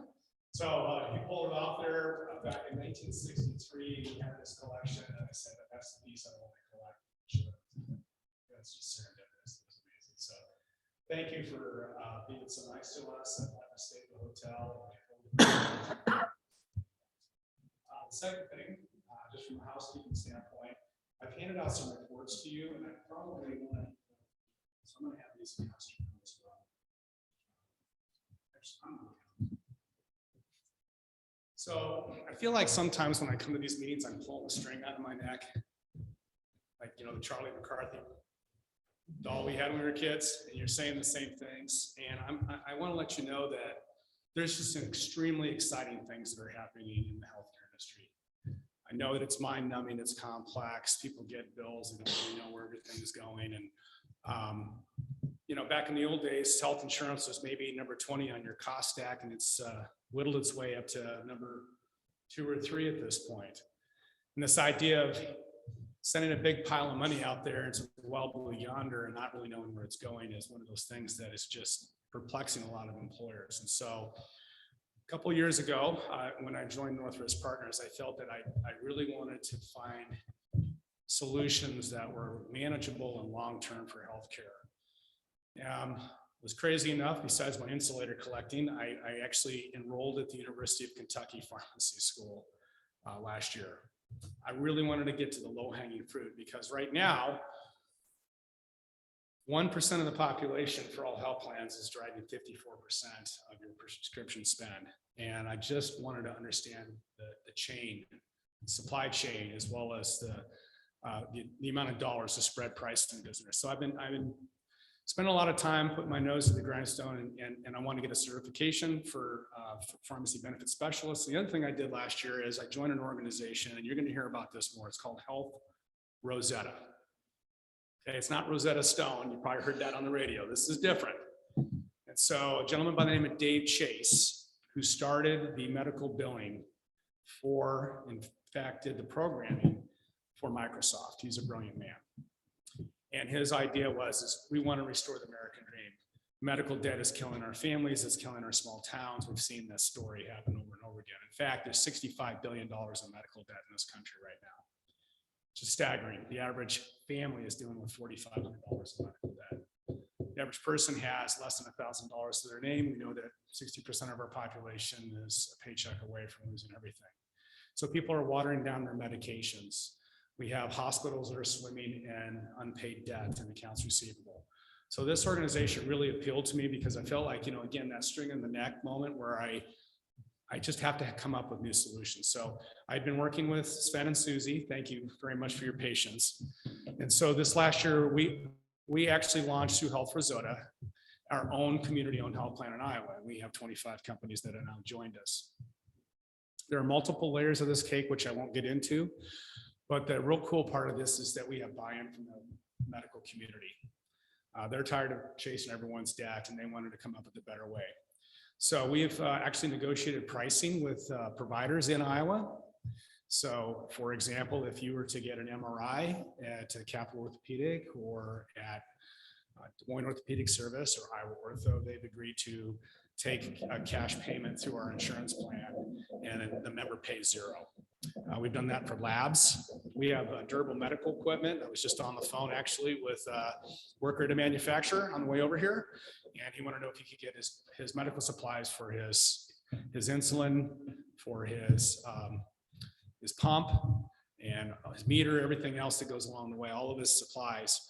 So he pulled it off there back in 1963. He had this collection, and I said, that's the piece I want to collect. That's just serendipitous. It was amazing. So thank you for being so nice to us and letting us stay at the hotel. The second thing, just from a housekeeping standpoint, I've handed out some reports to you, and I probably want to, so I'm going to have these passed around as well. So I feel like sometimes when I come to these meetings, I'm pulling a string out of my neck. Like, you know, the Charlie McCarthy doll we had when we were kids, and you're saying the same things. And I want to let you know that there's just some extremely exciting things that are happening in the healthcare industry. I know that it's mind numbing, it's complex. People get bills and don't really know where everything is going. And, you know, back in the old days, health insurance was maybe number 20 on your cost stack, and it's whittled its way up to number 2 or 3 at this point. And this idea of sending a big pile of money out there into the well blue yonder and not really knowing where it's going is one of those things that is just perplexing a lot of employers. And so a couple of years ago, when I joined Northwest Partners, I felt that I really wanted to find solutions that were manageable and long-term for healthcare. Was crazy enough, besides my insulator collecting, I actually enrolled at the University of Kentucky Pharmacy School last year. I really wanted to get to the low-hanging fruit because right now, 1% of the population for all health plans is driving 54% of your prescription spend. And I just wanted to understand the chain, supply chain, as well as the amount of dollars to spread price in business. So I've been spent a lot of time putting my nose to the grindstone, and I want to get a certification for pharmacy benefit specialists. The other thing I did last year is I joined an organization, and you're going to hear about this more. It's called Health Rosetta. Okay, it's not Rosetta Stone. You probably heard that on the radio. This is different. And so a gentleman by the name of Dave Chase, who started the medical billing for, in fact, did the programming for Microsoft. He's a brilliant man. And his idea is we want to restore the American dream. Medical debt is killing our families, it's killing our small towns. We've seen this story happen over and over again. In fact, there's $65 billion in medical debt in this country right now. It's just staggering. The average family is dealing with $4,500 in medical debt. The average person has less than $1,000 to their name. We know that 60% of our population is a paycheck away from losing everything. So people are watering down their medications. We have hospitals that are swimming in unpaid debt and accounts receivable. So this organization really appealed to me because I felt like, you know, again, that string in the neck moment where I just have to come up with new solutions. So I've been working with Sven and Susie. Thank you very much for your patience. And so this last year, we actually launched through Health Rosetta, our own community-owned health plan in Iowa. We have 25 companies that have now joined us. There are multiple layers of this cake, which I won't get into. But the real cool part of this is that we have buy-in from the medical community. They're tired of chasing everyone's debt, and they wanted to come up with a better way. So we've actually negotiated pricing with providers in Iowa. So for example, if you were to get an MRI at Capital Orthopedic or at Des Moines Orthopedic Service or Iowa Ortho, they've agreed to take a cash payment through our insurance plan, and the member pays $0. We've done that for labs. We have durable medical equipment. I was just on the phone actually with a worker at a manufacturer on the way over here, and he wanted to know if he could get his medical supplies for his insulin, for his pump, and his meter, everything else that goes along the way, all of his supplies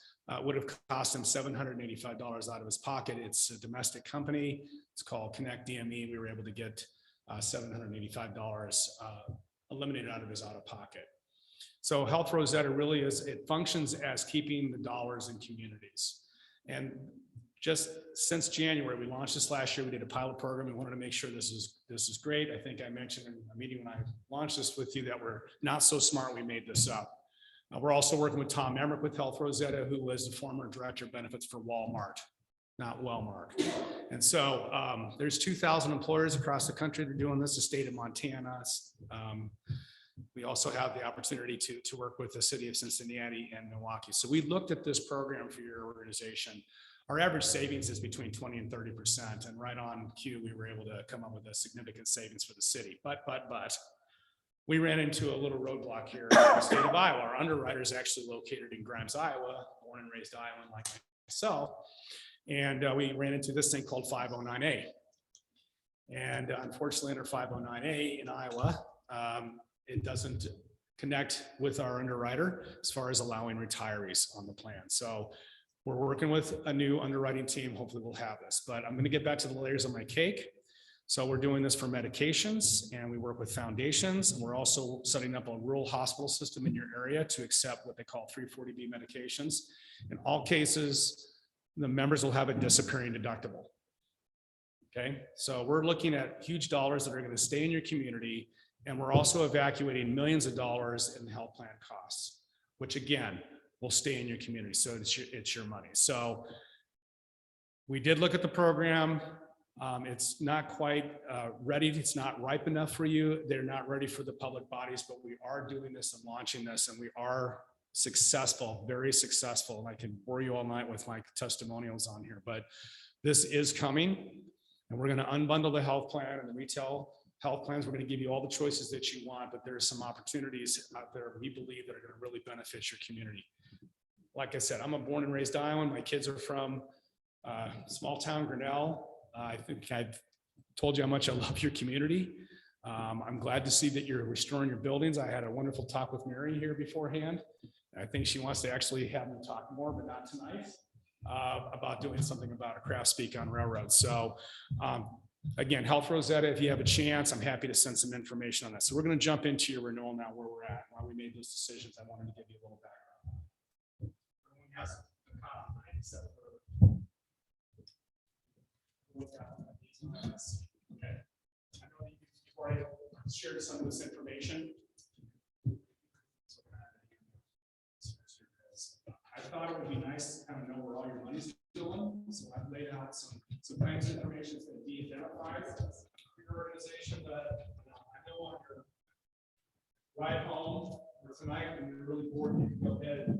would have cost him $785 out of his pocket. It's a domestic company. It's called Connect DME. We were able to get $785 eliminated out of his out of pocket. So Health Rosetta really it functions as keeping the dollars in communities. And just since January, we launched this last year. We did a pilot program. We wanted to make sure this is great. I think I mentioned in a meeting when I launched this with you that we're not so smart. We made this up. We're also working with Tom Emmerich with Health Rosetta, who was the former director of benefits for Walmart, not Wellmark. And so there's 2,000 employers across the country that are doing this, the state of Montana. We also have the opportunity to work with the city of Cincinnati and Milwaukee. So we looked at this program for your organization. Our average savings is between 20 and 30%. And right on cue, we were able to come up with a significant savings for the city. But we ran into a little roadblock here in the state of Iowa. Our underwriter is actually located in Grimes, Iowa, born and raised Iowan like myself. And we ran into this thing called 509A. And unfortunately, under 509A in Iowa, it doesn't connect with our underwriter as far as allowing retirees on the plan. So we're working with a new underwriting team. Hopefully we'll have this, but I'm going to get back to the layers of my cake. So we're doing this for medications, and we work with foundations, and we're also setting up a rural hospital system in your area to accept what they call 340B medications. In all cases, the members will have a disappearing deductible. Okay, so we're looking at huge dollars that are going to stay in your community, and we're also evacuating millions of dollars in health plan costs, which again will stay in your community. So it's your money. So we did look at the program. It's not quite ready. It's not ripe enough for you. They're not ready for the public bodies, but we are doing this and launching this, and we are successful, very successful. And I can bore you all night with my testimonials on here, but this is coming, and we're going to unbundle the health plan and the retail health plans. We're going to give you all the choices that you want, but there's some opportunities out there we believe that are going to really benefit your community. Like I said, I'm a born and raised Iowan. My kids are from small town Grinnell. I think I've told you how much I love your community. I'm glad to see that you're restoring your buildings. I had a wonderful talk with Mary here beforehand. I think she wants to actually have me talk more, but not tonight, about doing something about a craft speak on railroads. So again, Health Rosetta, if you have a chance, I'm happy to send some information on that. So we're going to jump into your renewal now, where we're at, why we made those decisions. I wanted to give you a little background. Everyone has a copy, right? Except for okay. I know that before I shared some of this information, I thought it would be nice to kind of know where all your money's going. So I've laid out some kinds of information that de-identified for your organization that I know on your ride home or tonight when you're really bored, you can go ahead and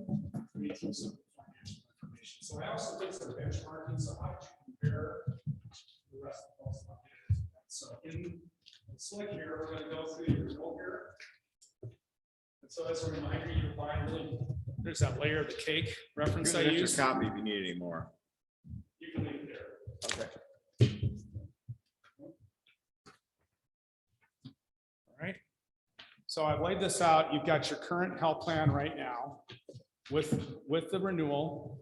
read through some financial information. So I also did some benchmarking. So how did you compare the rest of the stuff? So in the slick here, we're going to go through your result here. And so as a reminder, you find really, there's that layer of the cake reference I Here's use. your copy if you need any more. You can leave it there. Okay. All right. So I've laid this out. You've got your current health plan right now with the renewal.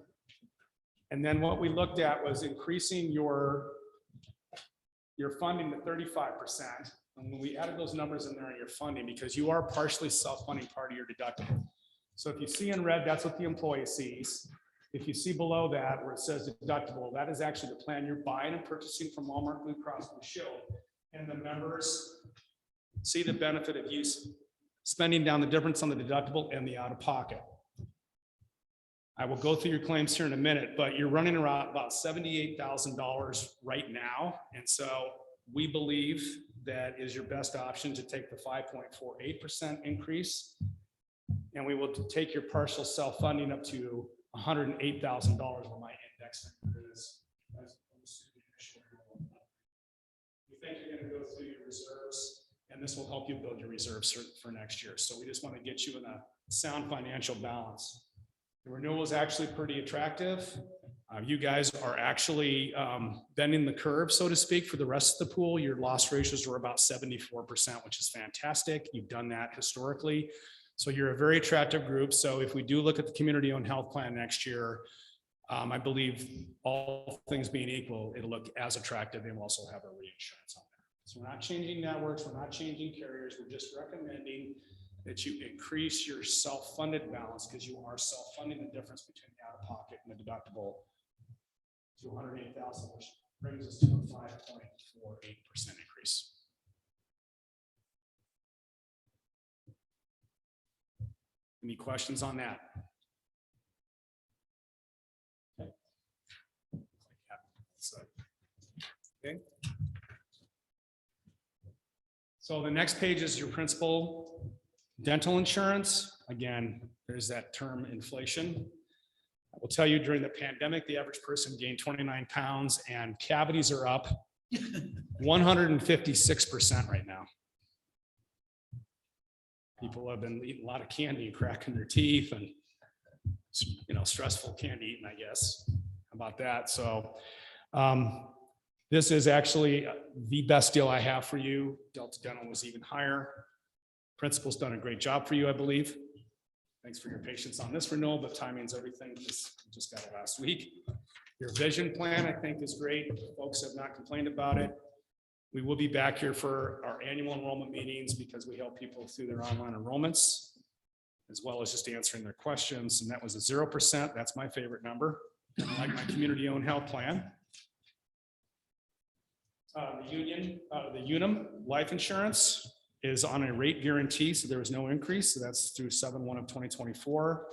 And then what we looked at was increasing your funding to 35%. And when we added those numbers in there in your funding, because you are partially self-funding part of your deductible. So if you see in red, that's what the employee sees. If you see below that where it says deductible, that is actually the plan you're buying and purchasing from Walmart, Blue Cross Blue Shield. And the members see the benefit of you spending down the difference on the deductible and the out-of-pocket. I will go through your claims here in a minute, but you're running around about $78,000 right now. And so we believe that is your best option to take the 5.48% increase. And we will take your partial self-funding up to $108,000 where my index is. As opposed to the initial enrollment. We think you're going to go through your reserves, and this will help you build your reserves for next year. So we just want to get you in a sound financial balance. The renewal is actually pretty attractive. You guys are actually bending the curve, so to speak, for the rest of the pool. Your loss ratios were about 74%, which is fantastic. You've done that historically. So you're a very attractive group. So if we do look at the community-owned health plan next year, I believe all things being equal, it'll look as attractive and we'll also have our reinsurance on there. So we're not changing networks, we're not changing carriers, we're just recommending that you increase your self-funded balance because you are self-funding the difference between the out-of-pocket and the deductible to 108,000, which brings us to a 5.48% increase. Any questions on that? Okay. So the next page is your principal dental insurance. Again, there's that term inflation. I will tell you during the pandemic, the average person gained 29 pounds and cavities are up 156% right now. People have been eating a lot of candy and cracking their teeth and, stressful candy eating, I guess. How about that? So this is actually the best deal I have for you. Delta Dental was even higher. Principal's done a great job for you, I believe. Thanks for your patience on this renewal, but timing's everything. Just got it last week. Your vision plan, I think, is great. Folks have not complained about it. We will be back here for our annual enrollment meetings because we help people through their online enrollments, as well as just answering their questions. And that was a 0%. That's my favorite number. I like my community-owned health plan. The Unum life insurance is on a rate guarantee, so there was no increase. So that's through 7/1 of 2024.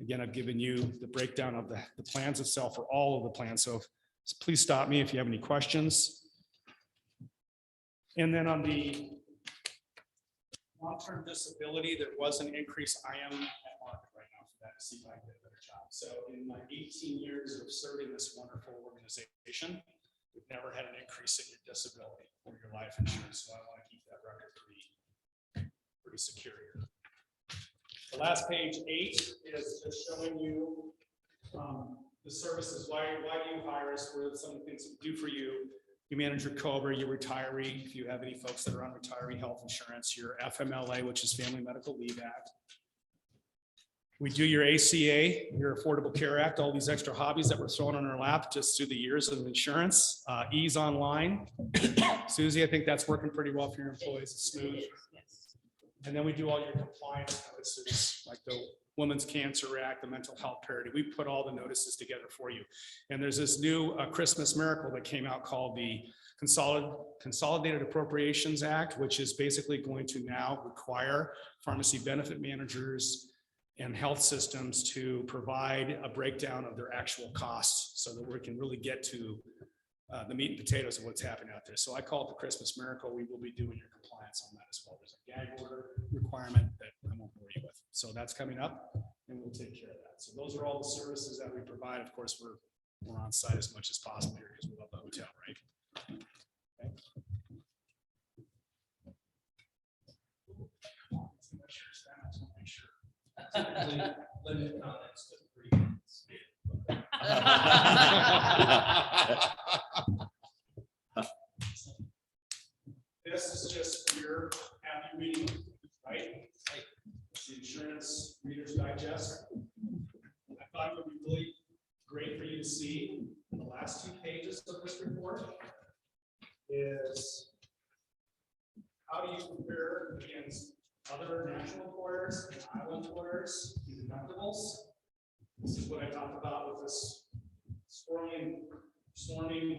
Again, I've given you the breakdown of the plans itself for all of the plans. So please stop me if you have any questions. And then on the long-term disability, there was an increase. I am at market right now for that to see if I can get a better job. So in my 18 years of serving this wonderful organization, we've never had an increase in your disability or your life insurance. So I want to keep that record pretty secure here. The last page 8 is just showing you the services. Why do you hire us? What are some of the things that we do for you? You manage your COBRA, your retiree, if you have any folks that are on retiree health insurance, your FMLA, which is Family Medical Leave Act. We do your ACA, your Affordable Care Act, all these extra hobbies that were thrown on our lap just through the years of insurance. Ease Online. Susie, I think that's working pretty well for your employees. It's smooth. And then we do all your compliance notices, like the Women's Cancer Act, the mental health parity. We put all the notices together for you. And there's this new Christmas miracle that came out called the Consolidated Appropriations Act, which is basically going to now require pharmacy benefit managers and health systems to provide a breakdown of their actual costs so that we can really get to the meat and potatoes of what's happening out there. So I call it the Christmas miracle. We will be doing your compliance on that as well. There's a gag order requirement that I won't bore you with. So that's coming up and we'll take care of that. So those are all the services that we provide. Of course, we're on site as much as possible here because we love the hotel, right? Okay. Limit comments to 3 minutes. This is just your happy reading, right? It's the Insurance Reader's Digest. I thought it would be really great for you to see the last 2 pages of this report is how do you compare against other national employers and island employers and deductibles. This is what I talk about with this storming,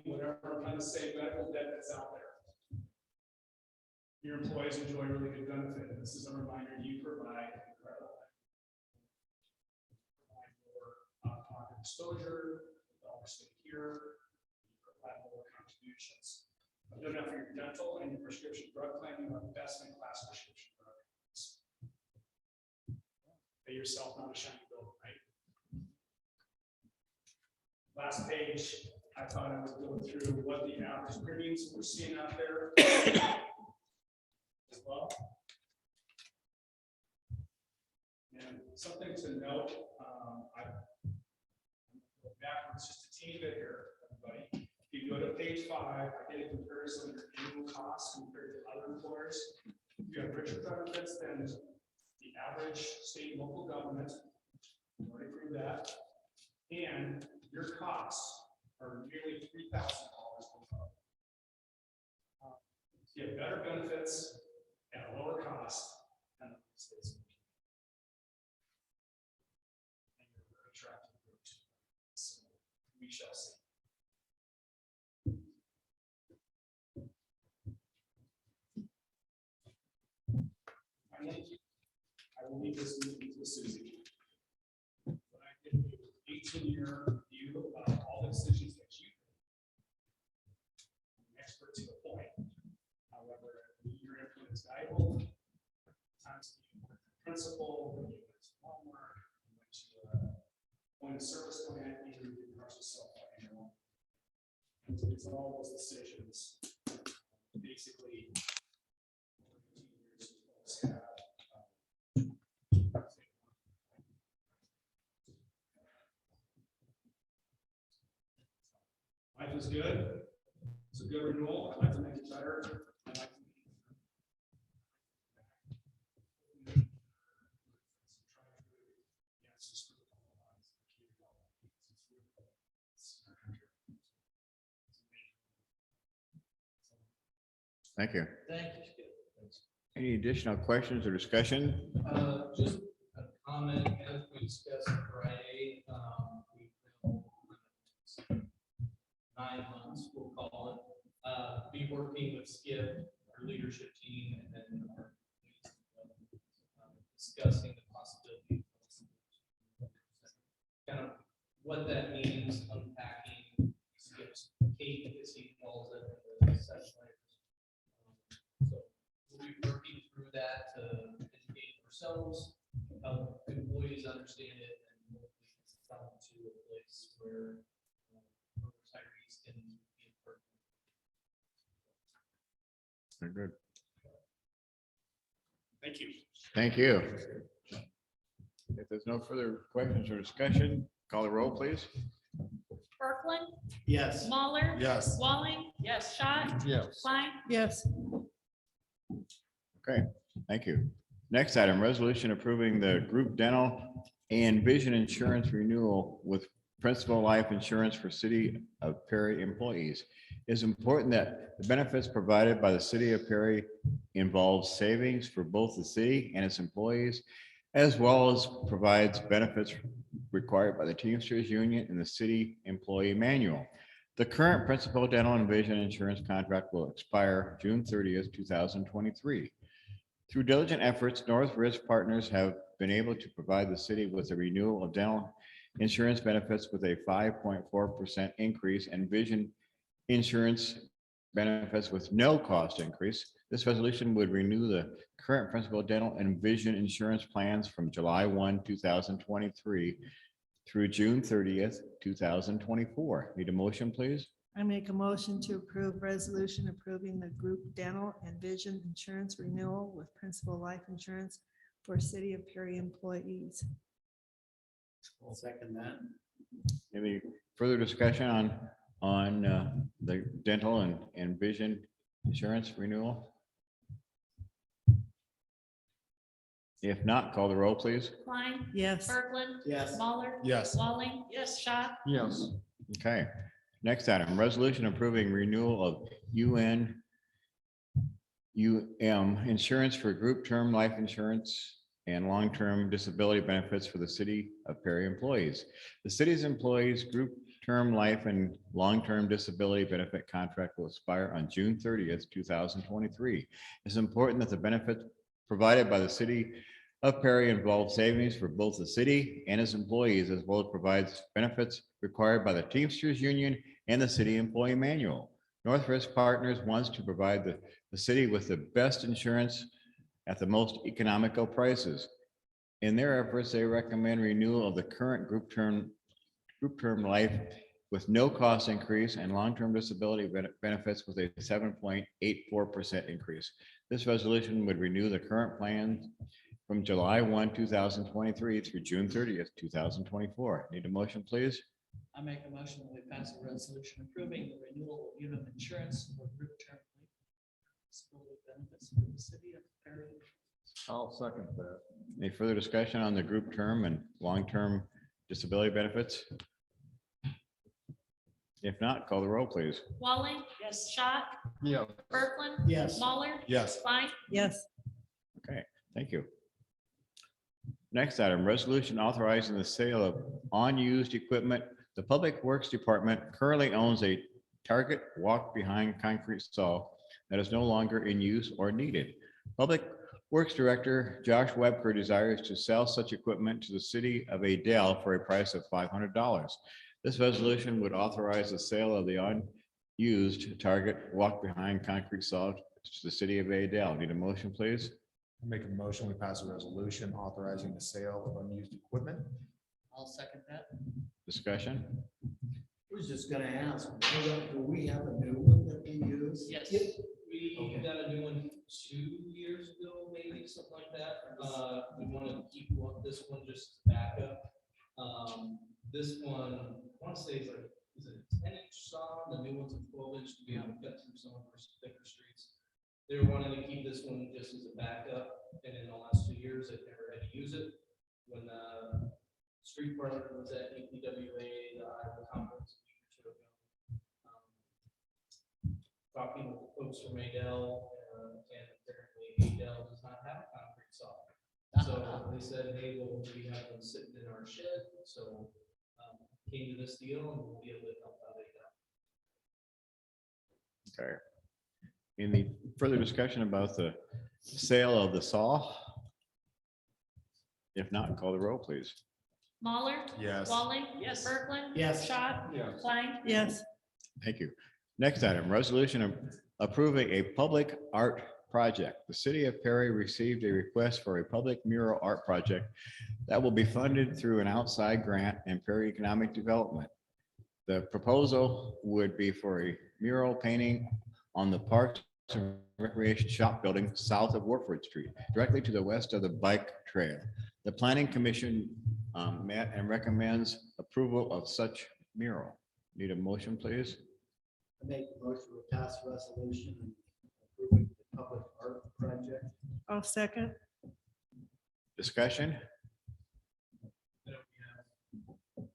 whatever I'm trying to say, medical debt that's out there. Your employees enjoy really good benefit. And this is a reminder you provide incredible out-of-pocket exposure, $1 here, you provide more contributions. I've done that for your dental and your prescription drug plan. You have best in class prescription drug. Pay yourself, not a shiny building, right? Last page, I thought I would go through what the average premiums we're seeing out there as well. And something to note, I go backwards just a teeny bit here, everybody. If you go to page 5, I did a comparison of your annual costs compared to other employers. If you have richer benefits than the average state and local government. We already proved that. And your costs are nearly $3,000 below. You have better benefits at a lower cost than the states. And you're a very attractive group. So we shall see. I will leave this meeting to Susie. But I give you 18-year view about all the decisions that you I'm an expert to a point. However, your input is valuable. Times you went to principal, when you went to Walmart, you went to point of service plan, you did parts yourself on your own. And so it's all those decisions. Basically, over 15 years, you always have life is good. It's a good renewal. I'd like to make it better. I'd like to Thank you. Thank you, Skip. Any additional questions or discussion? Just a comment, as we discussed Friday, we've been 9 months, we'll call it, be working with Skip, our leadership team, and then our discussing the possibility of kind of what that means, unpacking Skip's cake, as he calls it, in the session. So we'll be working through that to educate ourselves, help employees understand it, and hopefully come to a place where retirees can be important. Very good. thank you. Thank you. If there's no further questions or discussion, call the roll, please. Kirkland, Yes. Mahler. Yes. Walling. Yes. Schott. Yes. Klein. Yes. Okay, thank you. Next item, resolution approving the group dental and vision insurance renewal with Principal Life Insurance for City of Perry employees. It's important that the benefits provided by the City of Perry involves savings for both the city and its employees, as well as provides benefits required by the Teamsters Union and the City Employee Manual. The current Principal Dental and Vision Insurance contract will expire June 30th, 2023. Through diligent efforts, North Ridge Partners have been able to provide the city with a renewal of dental insurance benefits with a 5.4% increase and vision insurance benefits with no cost increase. This resolution would renew the current Principal Dental and Vision insurance plans from July 1, 2023 through June 30th, 2024. Need a motion, please? I make a motion to approve resolution approving the group dental and vision insurance renewal with Principal Life Insurance for City of Perry employees. I'll second that. Any further discussion on the dental and vision insurance renewal? If not, call the roll, please. Klein. Yes. Kirkland. Yes. Mahler. Yes. Walling. Yes. Schott. Yes. Okay, next item, resolution approving renewal of insurance for group term life insurance and long-term disability benefits for the City of Perry employees. The city's employees' group term life and long-term disability benefit contract will expire on June 30th, 2023. It's important that the benefit provided by the City of Perry involves savings for both the city and its employees, as well as provides benefits required by the Teamsters Union and the City Employee Manual. North Ridge Partners wants to provide the city with the best insurance at the most economical prices. In their efforts, they recommend renewal of the current group term life with no cost increase and long-term disability benefits with a 7.84% increase. This resolution would renew the current plan from July 1, 2023 through June 30th, 2024. Need a motion, please? I make a motion that we pass a resolution approving the renewal of unit insurance for group term disability benefits for the City of Perry. I'll second that. Any further discussion on the group term and long-term disability benefits? If not, call the roll, please. Walling. Yes. Schott. Yeah. Kirkland. Yes. Muller. Yes. Klein. Yes. Thank you. Next item, resolution authorizing the sale of unused equipment. The Public Works Department currently owns a Target walk-behind concrete saw that is no longer in use or needed. Public Works Director Josh Webker desires to sell such equipment to the city of Adel for a price of $500. This resolution would authorize the sale of the unused Target walk-behind concrete saw to the city of Adel. Need a motion, please? Make a motion, we pass a resolution authorizing the sale of unused equipment. I'll second that. Discussion? Was just gonna ask, do we have a new one that we use? Yes, we Okay. got a new one 2 years ago, maybe something like that. We want to keep this one just backup. This one, I want to say is it a 10-inch saw? The new one's a 12-inch to be able to cut through some of our thicker streets. They were wanting to keep this one just as a backup, and in the last 2 years, they've never had to use it. When the street department was at APWA, the Iowa conference a week or two ago, talking with the folks from Adel, and apparently Adel does not have a concrete saw. So they said, hey, well, we have them sitting in our shed, so came to this deal and we'll be able to help out Adel. Okay. Any further discussion about the sale of the saw? If not, call the roll, please. Muller. Yes. Walling. Yes. Kirkland. Yes. Schott. Yes. Klein. Yes. Thank you. Next item, resolution approving a public art project. The city of Perry received a request for a public mural art project that will be funded through an outside grant and Perry Economic Development. The proposal would be for a mural painting on the Parks and Recreation Shop Building south of Warford Street, directly to the west of the bike trail. The Planning Commission met and recommends approval of such mural. Need a motion, please? I make the motion to pass resolution approving the public art project. I'll second. Discussion? Then we have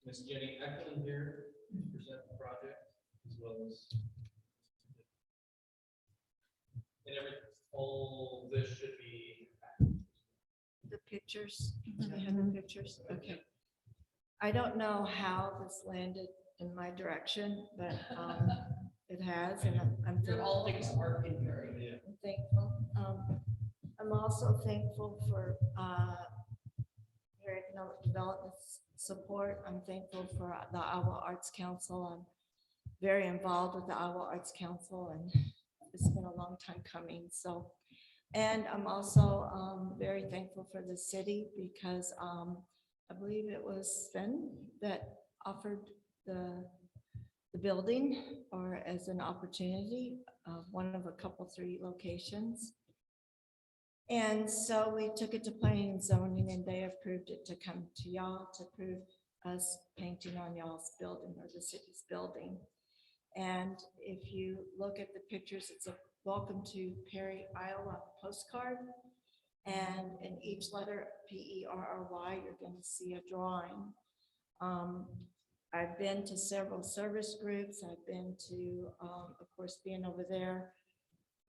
Ms. Jenny Eklund here to present the project as well as. And all this should be. The pictures, I have the pictures, okay. I don't know how this landed in my direction, but it has, and I'm They're all things art in there. Yeah. thankful. I'm also thankful for your economic development support. I'm thankful for the Iowa Arts Council. I'm very involved with the Iowa Arts Council, and it's been a long time coming, so. And I'm also very thankful for the city because I believe it was Sven that offered the building or as an opportunity, one of a couple, 3 locations. And so we took it to planning and zoning and they approved it to come to y'all to approve us painting on y'all's building or the city's building. And if you look at the pictures, it's a welcome to Perry, Iowa postcard. And in each letter, P-E-R-R-Y, you're going to see a drawing. I've been to several service groups. I've been to, of course, being over there,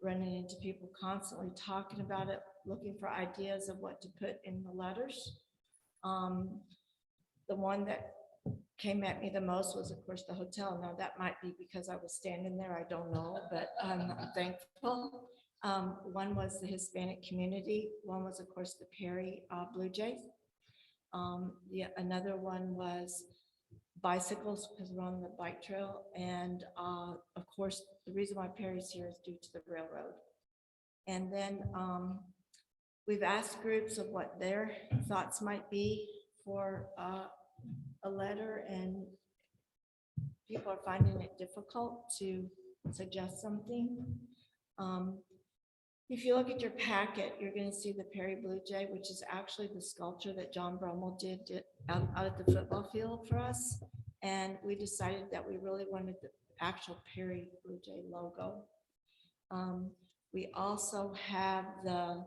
running into people constantly talking about it, looking for ideas of what to put in the letters. The one that came at me the most was, of course, the hotel. Now, that might be because I was standing there, I don't know, but I'm thankful. One was the Hispanic community. One was, of course, the Perry Blue Jays. Another one was bicycles because we're on the bike trail. And of course, the reason why Perry's here is due to the railroad. And then we've asked groups of what their thoughts might be for a letter, and people are finding it difficult to suggest something. If you look at your packet, you're going to see the Perry Blue Jay, which is actually the sculpture that John Brummel did out at the football field for us. And we decided that we really wanted the actual Perry Blue Jay logo. We also have the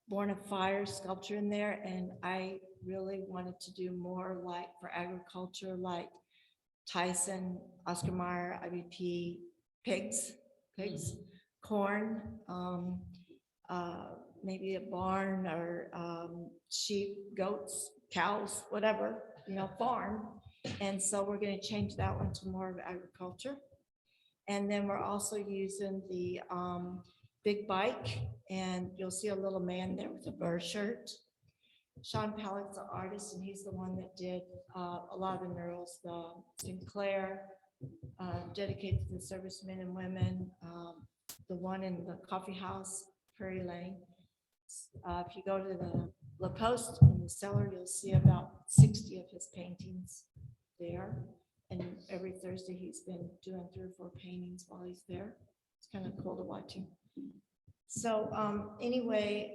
Born of Fire sculpture in there, and I really wanted to do more like for agriculture, like Tyson, Oscar Mayer, IBP, pigs, corn, maybe a barn or sheep, goats, cows, whatever, farm. And so we're going to change that one to more of agriculture. And then we're also using the big bike, and you'll see a little man there with a bird shirt. Sean Pallett's an artist, and he's the one that did a lot of the murals, the Sinclair, dedicated to the servicemen and women, the one in the coffee house, Prairie Lane. If you go to the La Poste in the cellar, you'll see about 60 of his paintings there. And every Thursday, he's been doing 3 or 4 paintings while he's there. It's kind of cool to watch him. So anyway,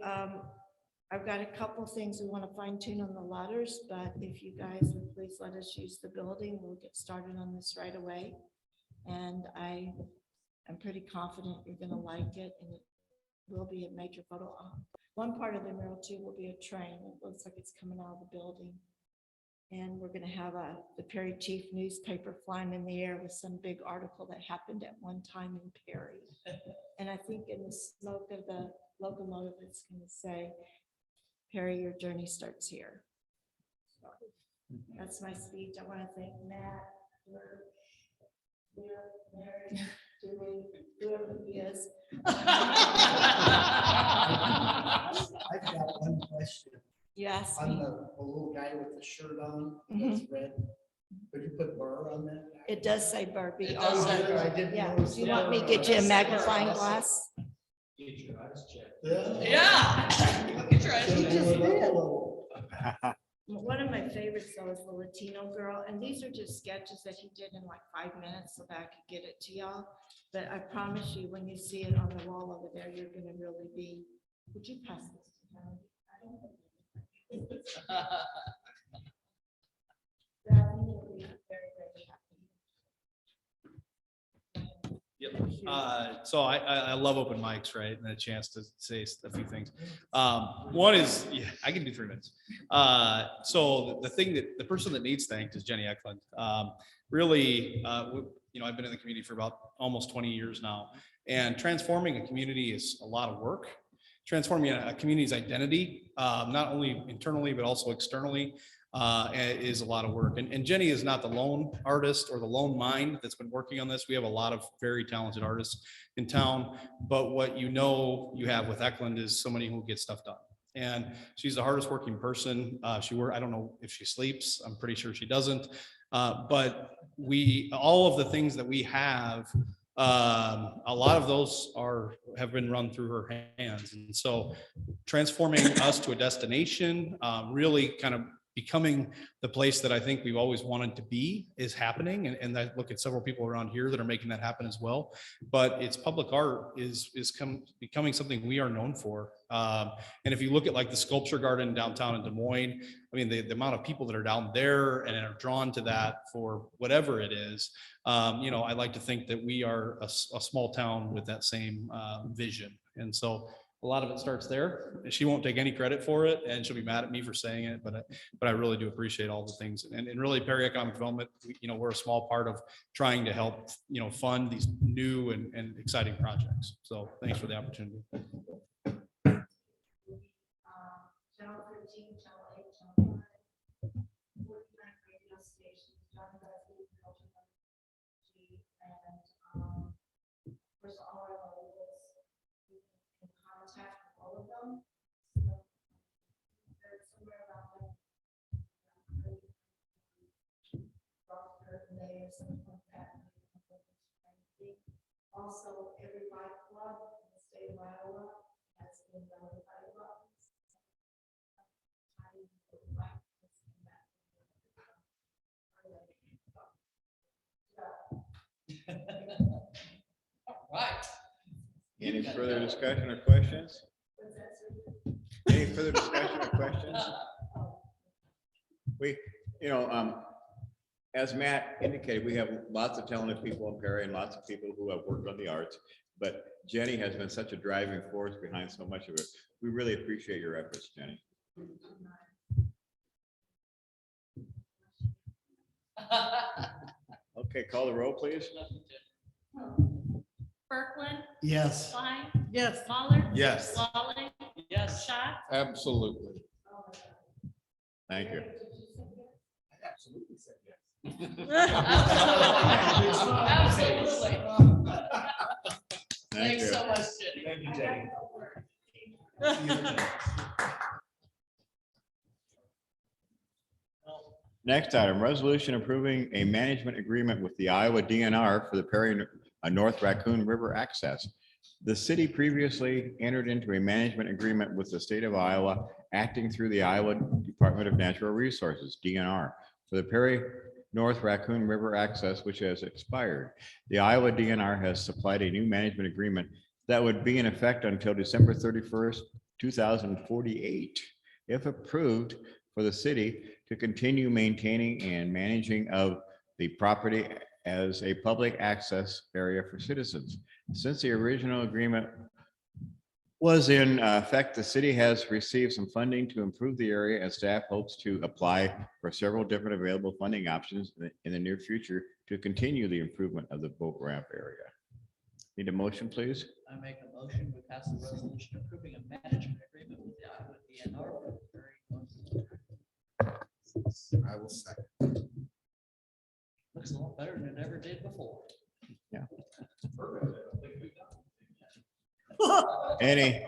I've got a couple things we want to fine tune on the letters, but if you guys would please let us use the building, we'll get started on this right away. And I'm pretty confident you're going to like it, and it will be a major photo op. One part of the mural too will be a train. It looks like it's coming out of the building. And we're going to have the Perry Chief newspaper flying in the air with some big article that happened at one time in Perry. And I think in the smoke of the locomotive, it's going to say, Perry, your journey starts here. So that's my speech. I want to thank Matt, Mary, Julie, whoever he is. I've got one question. Yes. On the little guy with the shirt on, that's red. Would you put Burr on that? It does say Burr. It does say, I didn't Yeah. notice Do you the want me to Burr. get you a magnifying glass? Get your eyes checked. Yeah. Get your eyes So checked. do it up a little. One of my favorites though is the Latino girl, and these are just sketches that he did in like 5 minutes so that I could get it to y'all. But I promise you, when you see it on the wall over there, you're gonna really be, would you pass this to him? Yeah, he will be very, very happy. Yep. So I love open mics, right? And a chance to say a few things. One is, yeah, I can do 3 minutes. So the person that needs thanked is Jenny Eklund. Really, I've been in the community for about almost 20 years now, and transforming a community is a lot of work. Transforming a community's identity, not only internally, but also externally, is a lot of work. And Jenny is not the lone artist or the lone mind that's been working on this. We have a lot of very talented artists in town, but what you have with Eklund is somebody who gets stuff done. And she's the hardest working person. I don't know if she sleeps. I'm pretty sure she doesn't. But all of the things that we have, a lot of those have been run through her hands. And so transforming us to a destination, really kind of becoming the place that I think we've always wanted to be is happening. And I look at several people around here that are making that happen as well. But it's public art is becoming something we are known for. And if you look at like the sculpture garden downtown in Des Moines, I mean, the amount of people that are down there and are drawn to that for whatever it is, I like to think that we are a small town with that same vision. And so a lot of it starts there. She won't take any credit for it, and she'll be mad at me for saying it, but I really do appreciate all the things. And really, Perry Economic Development, we're a small part of trying to help, fund these new and exciting projects. So thanks for the opportunity. Channel 13, Channel 8, Channel 5, 49 radio stations, John Wesley, Culture Energy, and of course, all our locals, we can contact all of them. So there's somewhere around there. Or something like that. Also, every bike club in the state of Iowa has been notified about this. Right. Any further discussion or questions? Any further discussion or questions? As Matt indicated, we have lots of talented people in Perry and lots of people who have worked on the arts. But Jenny has been such a driving force behind so much of it. We really appreciate your efforts, Jenny. Okay, call the roll, please. Kirkland, Yes. Klein, Yes. Mahler. Yes. Walling. Yes. Schott. Absolutely. Thank you. Absolutely. Thank you. much, Jenny. Thank you, Jenny. Next item, resolution approving a management agreement with the Iowa DNR for the Perry North Raccoon River access. The city previously entered into a management agreement with the state of Iowa, acting through the Iowa Department of Natural Resources, DNR, for the Perry North Raccoon River access, which has expired. The Iowa DNR has supplied a new management agreement that would be in effect until December 31st, 2048, if approved, for the city to continue maintaining and managing of the property as a public access area for citizens. Since the original agreement was in effect, the city has received some funding to improve the area, and staff hopes to apply for several different available funding options in the near future to continue the improvement of the boat ramp area. Need a motion, please? I make a motion, we pass the resolution approving a management agreement with the Iowa DNR for the Perry North. I will second. Looks a lot better than it ever did before. Any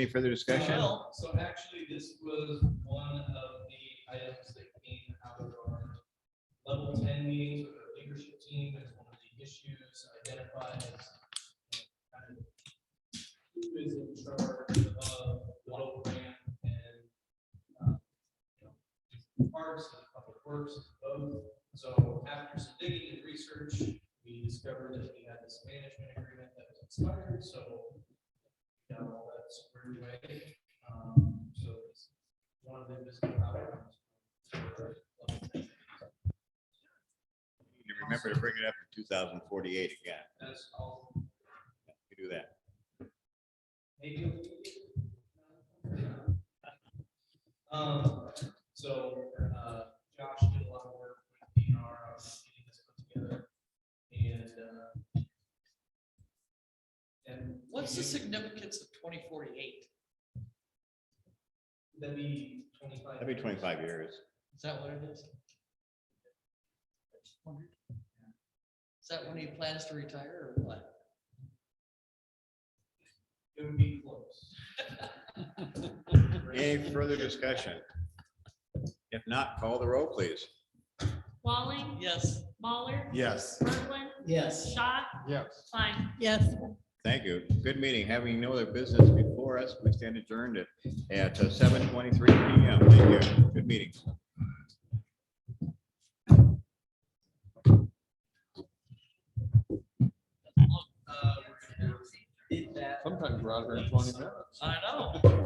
further discussion? So actually, this was one of the items that came out of our level 10 meetings with our leadership team. It's one of the issues identified as kind of who is in charge of the boat ramp and parks and public works, both. So after some digging and research, we discovered that we had this management agreement that was expired, so got all that squared away. So it's one of the visible outcomes. You remember to bring it up in 2048 again. That's all. You do that. Maybe. So, Josh did a lot of work with DNR on getting this put together. And What's the significance of 2048? that'd be 25. That'd be 25 years. Is that what it is? Is that when he plans to retire or what? It would be close. Any further discussion? If not, call the roll, please. Walling. Yes. Mahler. Yes. Kirkland. Yes. Schott. Yes. Klein. Yes. Thank you. Good meeting. Having no other business before us, we stand adjourned at 7:23 PM. Thank you. Good meeting. Did that. Sometimes we're out here in 20 minutes. I know.